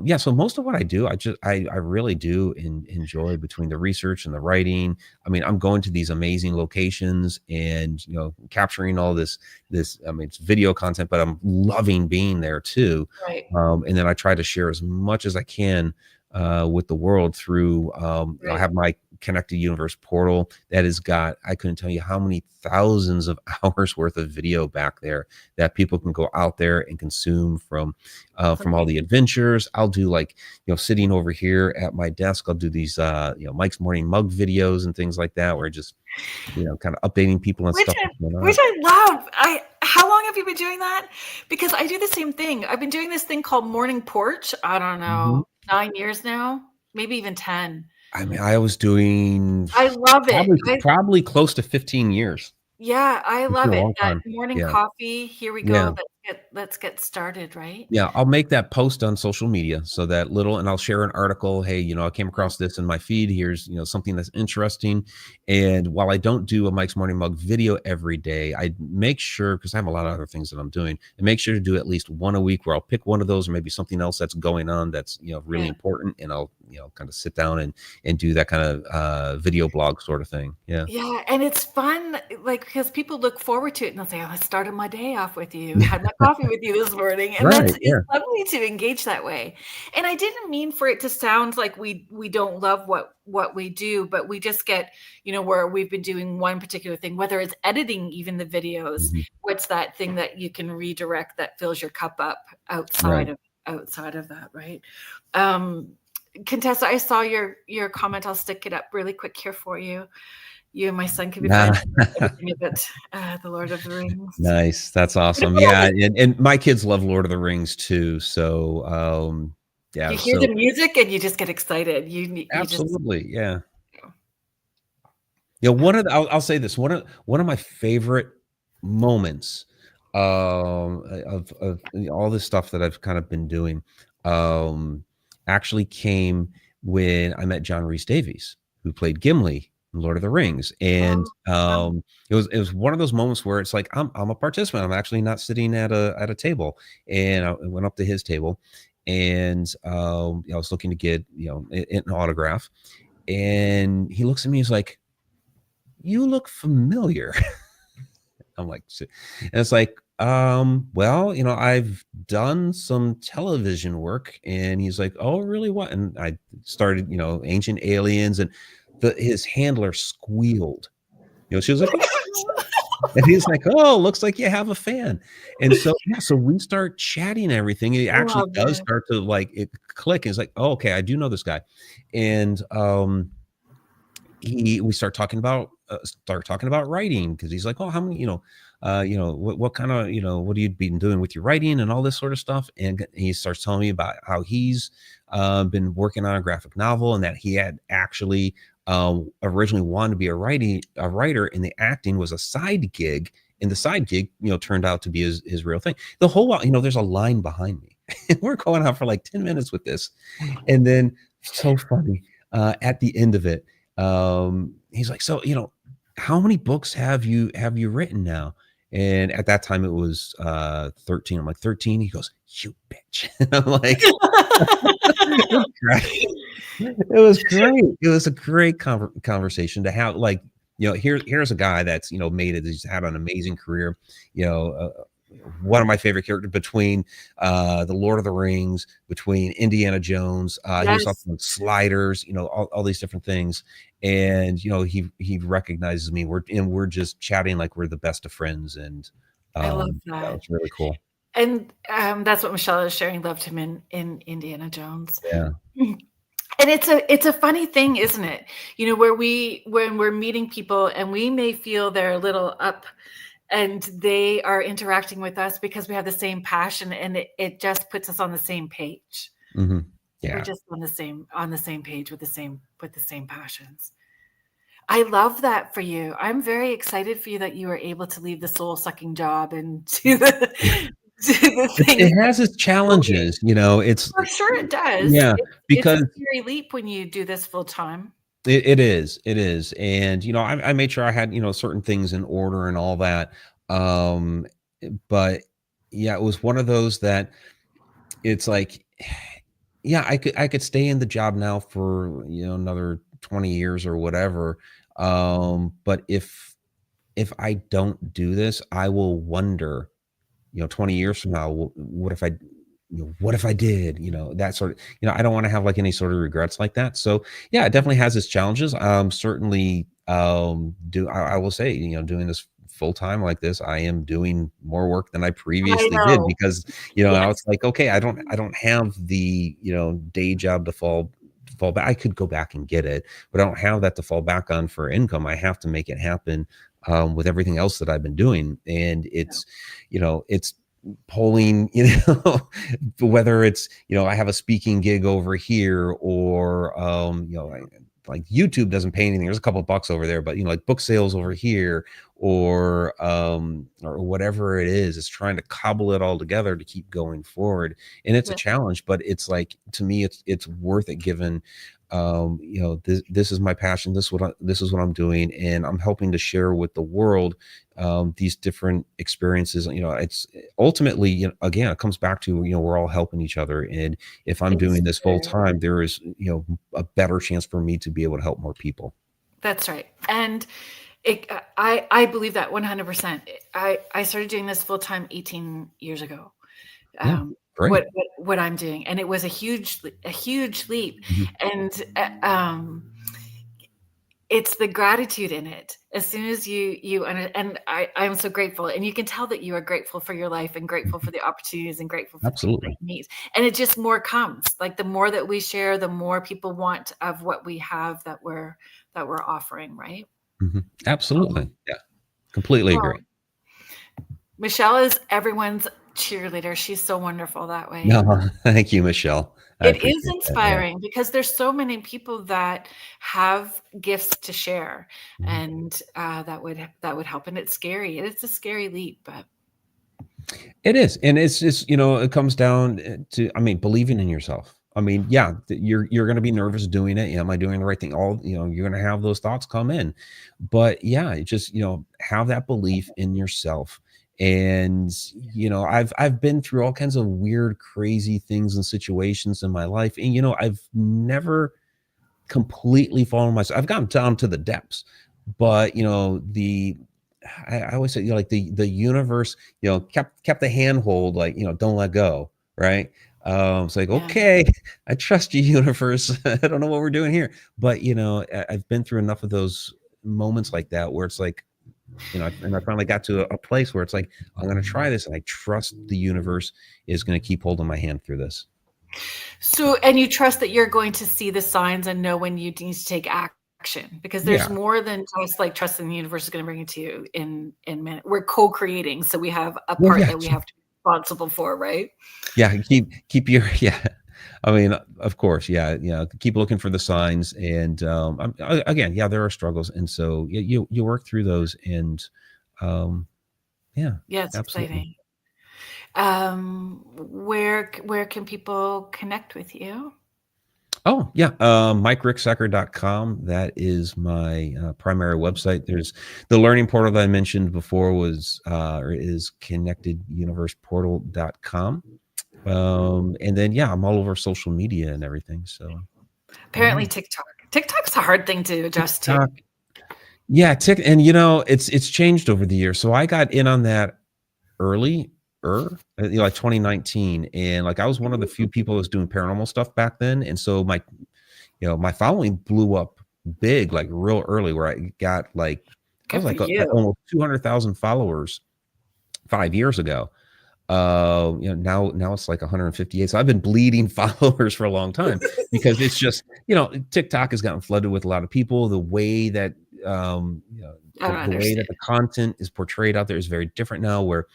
yeah, so most of what I do, I really do enjoy between the research and the writing. I mean, I'm going to these amazing locations and, capturing all this, I mean, it's video content, but I'm loving being there too. right, And then I try to share as much as I can with the world through, I right. have my connected universe portal that has got, I couldn't tell you how many thousands of hours worth of video back there that people can go out there and consume from all Right. the adventures. I'll do like, sitting over here at my desk, I'll do these, Mike's morning mug videos and things like that, where just, kind of updating people and Which stuff I that's going which on. I love. How long have you been doing that? Because I do the same thing. I've been doing this thing called Morning Porch, I don't Mhm. know, 9 years now, maybe even 10. I mean, I was doing I love it. probably close to 15 years. Yeah, I It's been love a it. long That time. morning Yeah. coffee, here we go, Yeah. let's get started, right? Yeah, I'll make that post on social media so that little, and I'll share an article. Hey, I came Yeah, across this in my feed. Here's, something that's interesting. And while I don't do a Mike's Morning Mug video every day, I make sure, because I have a lot of other things that I'm doing, and make sure to do at least one a week where I'll pick one of those or maybe something else that's going on that's, really yeah. important. And I'll, kind of sit down and do that kind of video blog sort of thing. Yeah. Yeah, and it's fun, like, because people look forward to it and they'll say, "Oh, I started my day off with you, had my coffee with you this morning," and Right. it's Yeah. lovely to engage that way. And I didn't mean for it to sound like we don't love what we do, but we just get, where we've been doing one particular thing, whether it's editing even the videos, Mhm. what's that thing that you can redirect that fills your cup up Right. outside of that, right? Um, Contessa, I saw your comment. I'll stick it up really quick here for you. You and my son could be Nah. friends. Everything about The Lord of the Rings. Nice. That's awesome. Yeah, and my kids love Lord of the Rings too. So, You yeah, hear the so music and you just get excited. You just absolutely, yeah. you One of the, I'll say this, one of my favorite moments, of all this stuff that I've kind of been doing, um, actually came when I met John Rhys Davies, who played Gimli in Lord of the Rings, and, oh, fun. it was one of those moments where it's like, I'm a participant, I'm actually not sitting at a table, and I went up to his table, and, I was looking to get, an autograph, and he looks at me, he's like, "You look familiar." I'm like, and it's like, well, I've done some television work. And he's like, "Oh, really? What?" And I started, Ancient Aliens, and his handler squealed. She was like, "Oh," and he's like, "Oh, looks like you have a fan." And so, yeah, so we start chatting and everything. It actually Love does it. start to like it click. It's like, "Oh, okay, I do know this guy." And we start talking about writing, because he's like, "Oh, how many, what kind of, what have you been doing with your writing and all this sort of stuff?" And he starts telling me about how he's been working on a graphic novel, and that he had actually originally wanted to be a writer, and the acting was a side gig, and the side gig, turned out to be his real thing. The whole while, there's a line behind me, and we're going on for like 10 minutes with this, and then, so funny, at the end of it, he's like, "So, how many books have you written now?" And at that time it was 13. I'm like, "13?" He goes, "You bitch." And I'm like, it was great. It was great. It was a great conversation to have, like, here's a guy that's made it. He's had an amazing career. One of my favorite characters between the Lord of the Rings, between Indiana Jones. He was Yes. talking about Sliders, all these different things. And he recognizes me. We're just chatting like we're the best of friends, and I love that that. was really cool. And that's what Michelle is sharing. Loved him in Indiana Jones. Yeah. And it's a funny thing, isn't it? When we're meeting people and we may feel they're a little up and they are interacting with us because we have the same passion, and it just puts us on the same page. Mm-hmm. We're Yeah. just on the same page with the same passions. I love that for you. I'm very excited for you that you were able to leave the soul-sucking job and do the things. It has its challenges, it's For sure it does. yeah, It's a because scary leap when you do this full time. it is. And I made sure I had certain things in order and all that. But yeah, it was one of those that it's like, yeah, I could stay in the job now for another 20 years or whatever. But if I don't do this, I will wonder 20 years from now, what if I what if I did, that sort of, I don't want to have like any sort of regrets like that. So yeah, it definitely has its challenges. Certainly, I will say, doing this full time like this, I am doing more work than I I previously did, know. because, now Yes. it's like, okay, I don't have the, day job to fall back. I could go back and get it, but I don't have that to fall back on for income. I have to make it happen, with everything else that I've been doing. And it's polling, whether it's, I have a speaking gig over here, or, like YouTube doesn't pay anything. There's a couple of bucks over there, but like book sales over here, or whatever it is, it's trying to cobble it all together to keep going forward. And it's a Yeah. challenge, but it's like, to me, it's worth it, given, this is my passion. This is what I'm doing, and I'm helping to share with the world, these different experiences. It's ultimately, again, it comes back to, we're all helping each other. And if I'm It's doing this full true. time, there is, a better chance for me to be able to help more people. That's right. And I believe that 100%. I started doing this full time 18 years ago. Yeah, Um, great. what I'm doing, and it was a huge leap. Mhm. And it's the gratitude in it. As soon as and I'm so grateful, and you can tell that you are grateful for your life and grateful for the opportunities and grateful for the people that Absolutely. you meet. And it just more comes. Like the more that we share, the more people want of what we have that we're offering, right? Absolutely. Yeah, completely Well, agree. Michelle is everyone's cheerleader. She's so wonderful that way. No, thank you, Michelle. I It is appreciate that. Yeah. inspiring because there's so many people that have gifts to share, Mhm. and that would help. And it's scary. It's a scary leap, but It is, and it's just, it comes down, to, I mean, believing in yourself. I mean, yeah, you're going to be nervous doing it. Am I doing the right thing? You're going to have those thoughts come in, but yeah, it just, have that belief in yourself. And I've been through all kinds of weird, crazy things and situations in my life, and I've never completely fallen myself. I've gotten down to the depths, but I always say, like the universe, kept the handhold, like, don't let go, right? It's like, yeah. okay, I trust you, universe. I don't know what we're doing here, but I've been through enough of those moments like that, where it's like, and I finally got to a place where it's like, I'm going to try this, and I trust the universe is going to keep holding my hand through this. So, and you trust that you're going to see the signs and know when you need to take action, because there's Yeah. more than just like trusting the universe is going to bring it to you in minute. We're co-creating, so we have a Well, part yeah. that we have to be responsible for, right? Yeah. Keep your, yeah. I mean, of course, yeah, keep looking for the signs, and again, yeah, there are struggles, and so you work through those, and yeah, Yeah, it's absolutely. exciting. Where can people connect with you? Oh yeah, MikeRicksecker.com. That is my primary website. There's the learning portal that I mentioned before, or is connecteduniverseportal.com. And then yeah, I'm all over social media and everything. So Apparently yeah. TikTok. TikTok's a hard thing to adjust to. TikTok. Yeah, and it's changed over the years. So I got in on that early, like 2019, and like I was one of the few people that was doing paranormal stuff back then, and so my following blew up big, like real early, where I got like I Good was for like you. almost 200,000 followers 5 years ago. Now it's like 158. So I've been bleeding followers for a long time because it's just, TikTok has gotten flooded with a lot of people. The way that, I don't the way that understand. the content is portrayed out there is very different now where,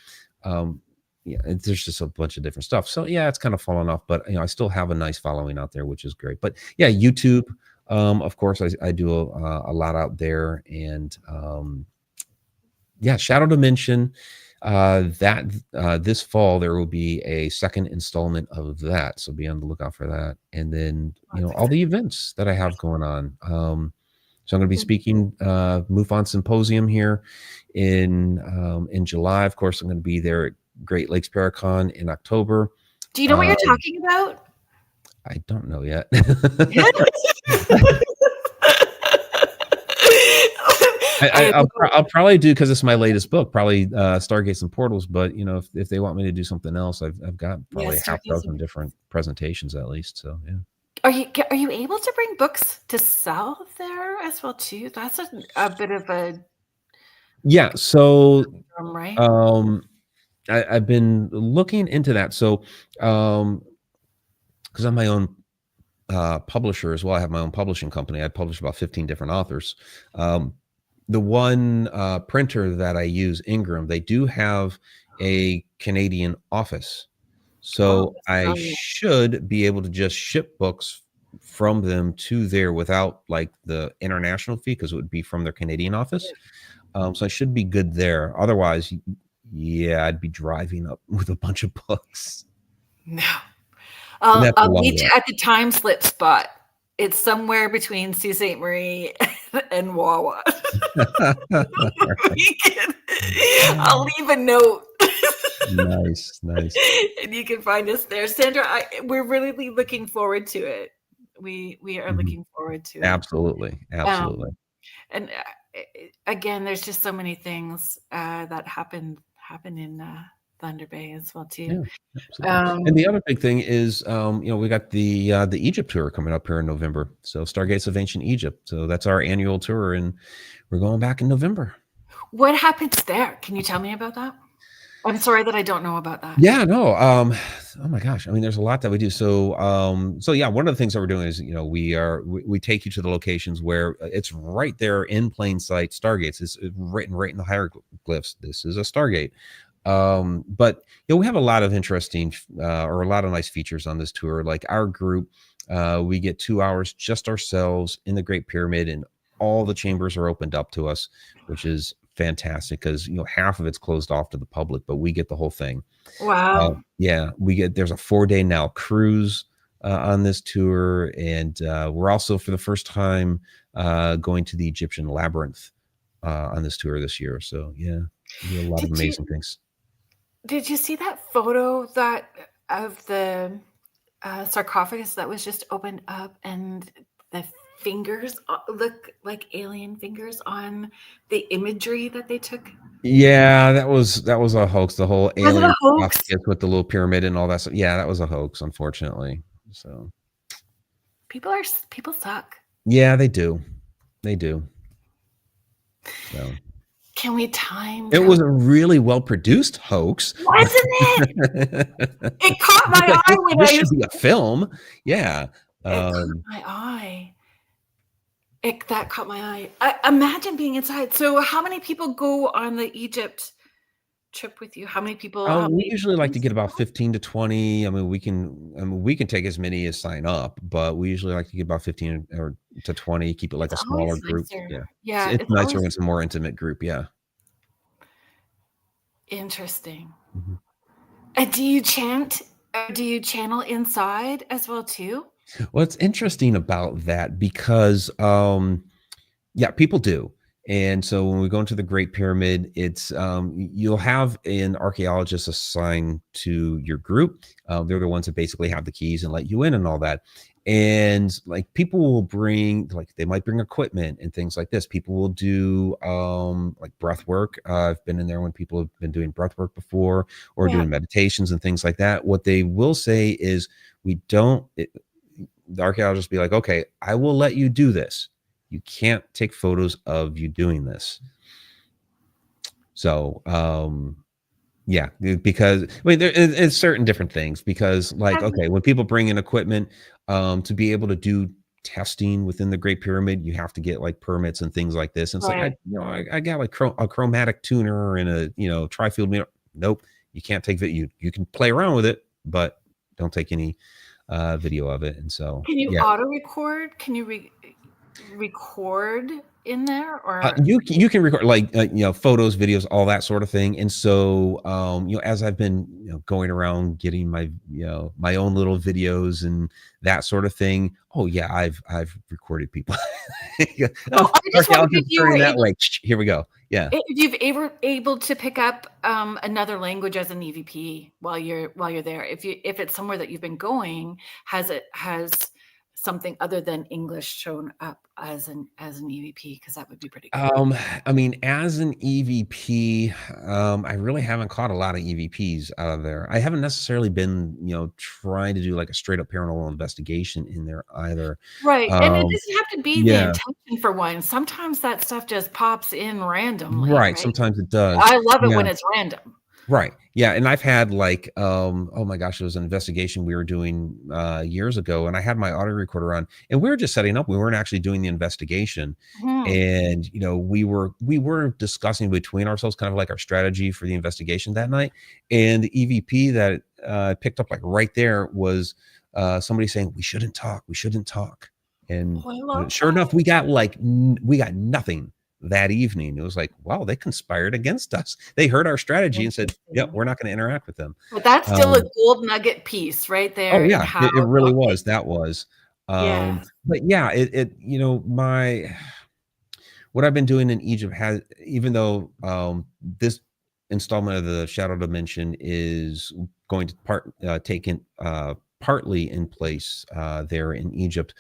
there's just a bunch of different stuff. So yeah, it's kind of fallen off, but I still have a nice following out there, which is great. But yeah, YouTube, of course, I do a lot out there, and yeah, Shadow Dimension. That this fall there will be a second installment of that, so be on the lookout for that. And then all the events that I have going on. So I'm going to be speaking MUFON Symposium here in July. Of course, I'm going to be there at Great Lakes Paracon in October. Do you know what you're talking about? I don't know yet. I'll probably do, because it's my latest book, probably Stargates and Portals. But if they want me to do something else, I've got probably half a dozen different presentations at least. So yeah. Are you able to bring books to sell there as well too? That's a bit of a So right. I've been looking into that. So because I'm my own publisher as well, I have my own publishing company. I publish about 15 different authors. The one printer that I use, Ingram, they do have a Canadian office. So I should be able to just ship books from them to there without like the international fee, because it would be from their Canadian office. So I should be good there. Otherwise, yeah, I'd be driving up with a bunch of books. No. I'll meet you at the time slip spot. It's somewhere between Sault Ste. Marie and Wawa. I'll leave a note. Nice. And you can find us there. Sandra, we're really looking forward to it. We are looking forward to it. Absolutely. And again, there's just so many things that happen in Thunder Bay as well too. Yeah, and the other big thing is, we got the Egypt tour coming up here in November. So Stargates of Ancient Egypt. So that's our annual tour, and we're going back in November. What happens there? Can you tell me about that? I'm sorry that I don't know about that. Yeah, no. Oh my gosh. I mean, there's a lot that we do. So yeah, one of the things that we're doing is, we take you to the locations where it's right there in plain sight. Stargates is written right in the hieroglyphs. This is a Stargate. But we have a lot of interesting or a lot of nice features on this tour. Like our group, we get 2 hours just ourselves in the Great Pyramid, and all the chambers are opened up to us, which is fantastic, because half of it's closed off to the public, but we get the whole thing. Wow. Yeah, there's a 4-day now cruise on this tour, and we're also for the first time going to the Egyptian labyrinth on this tour this year. So yeah, we do a lot of amazing things. Did you see that photo of the sarcophagus that was just opened up, and the fingers look like alien fingers on the imagery that they took? Yeah, that was a hoax. The whole alien sarcophagus with the little pyramid and all that stuff. Yeah, that was a hoax, unfortunately. So people suck. Yeah, they do. So can we time? It was a really well produced hoax, wasn't it? It caught my eye when this should be a film. Yeah, it caught my eye. That caught my eye. Imagine being inside. So, how many people go on the Egypt trip with you? How many people? We usually like to get about 15 to 20. I mean, we can take as many as sign up, but we usually like to get about 15 to 20. Keep it like a smaller group. Yeah, it's nicer when it's a more intimate group. Yeah. Interesting. And do you chant? Do you channel inside as well too? Well, it's interesting about that because, yeah, people do. And so when we go into the Great Pyramid, it's you'll have an archaeologist assigned to your group. They're the ones that basically have the keys and let you in and all that. And like people will bring, like they might bring equipment and things like this. People will do like breath work. I've been in there when people have been doing breath work before, or Yeah. doing meditations and things like that. What they will say is, we don't. The archaeologist will be like, okay, I will let you do this. You can't take photos of you doing this. So, yeah, because I mean, it's certain different things, because like, okay, when people bring in equipment, to be able to do testing within the Great Pyramid, you have to get like permits and things like this. And it's like, I got like a chromatic tuner and a, tri-field mirror. Nope. You can't take video. You can play around with it, but don't take any video of it. And so, can you yeah. auto record? Can you record in there, or you can record like photos, videos, all that sort of thing. And so as I've been going around getting my my own little videos and that sort of thing. Oh yeah, I've recorded people. No, I just wondered if you were that way. Here we go. Yeah. if you've able to pick up another language as an EVP while you're there. If it's somewhere that you've been going, has something other than English shown up as an EVP, because that would be pretty cool. I mean, as an EVP, I really haven't caught a lot of EVPs out of there. I haven't necessarily been, trying to do like a straight up paranormal investigation in there either. Right. And it doesn't have to be the yeah. intention for one. Sometimes that stuff just pops in randomly. Right. Sometimes it does. I love it when it's random. Right. Yeah. And I've had like, oh my gosh, it was an investigation we were doing years ago, and I had my audio recorder on, and we were just setting up. We weren't actually doing the investigation. And, we were discussing between ourselves kind of like our strategy for the investigation that night. And the EVP that picked up like right there was somebody saying, we shouldn't talk. We shouldn't talk. And sure enough, we got nothing that evening. It was like, wow, they conspired against us. They heard our strategy and said, yep, we're not going to interact with them. But that's still a gold nugget piece right there. Oh yeah, it really was. That was. Yeah. But yeah, what I've been doing in Egypt has, even though this installment of the Shadow Dimension is going to take in partly in place there in Egypt.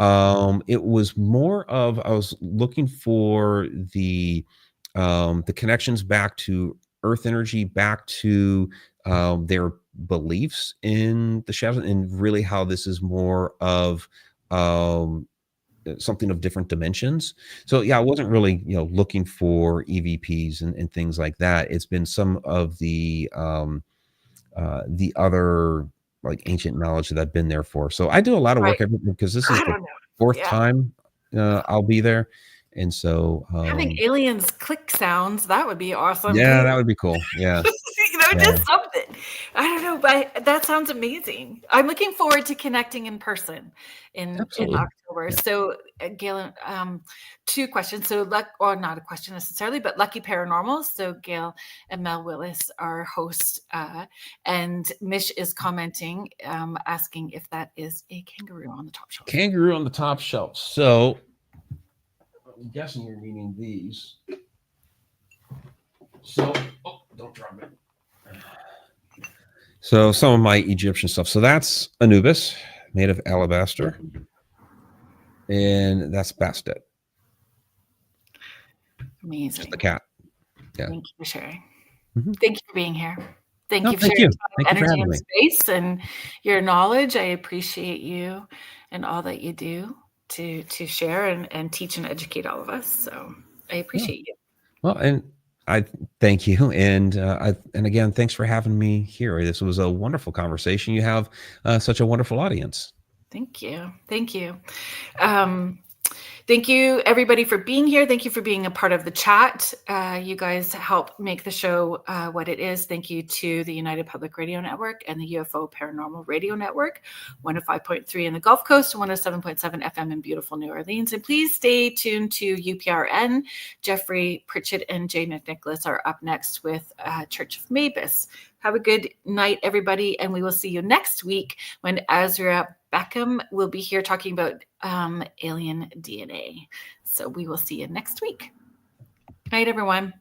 It was more of, I was looking for the connections back to earth energy, back to their beliefs in the shadows, and really how this is more of something of different dimensions. So yeah, I wasn't really looking for EVPs and things like that. It's been some of the other like ancient knowledge that I've been there for. So I do a lot of work because this is the fourth time I'll be there. And so having aliens click sounds, that would be awesome. Yeah, that would be cool. Yeah. Just something. I don't know, but that sounds amazing. I'm looking forward to connecting in person in October. Yeah. So Gail, 2 questions. So or not a question necessarily, but Lucky Paranormal. So Gail and Mel Willis are hosts, and Mish is commenting, asking if that is a kangaroo on the top shelf. Kangaroo on the top shelf. So I'm guessing you're meaning these. So, don't drop it. So some of my Egyptian stuff. So that's Anubis, made of alabaster. And that's Bastet. Amazing. Just the cat. Yeah. Thank you for sharing. Thank you for being here. Thank you for sharing your energy and space and your knowledge. I appreciate you and all that you do to share and teach and educate all of us. So I appreciate you. Well, and I thank you. And again, thanks for having me here. This was a wonderful conversation. You have such a wonderful audience. Thank you. Thank you. Thank you, everybody, for being here. Thank you for being a part of the chat. You guys help make the show what it is. Thank you to the United Public Radio Network and the UFO Paranormal Radio Network, 105.3 in the Gulf Coast, 107.7 FM in beautiful New Orleans. And please stay tuned to UPRN. Jeffrey Pritchett and Jay McNicholas are up next with Church of Mavis. Have a good night, everybody, and we will see you next week when Azra Beckham will be here talking about alien DNA. So we will see you next week. Night, everyone.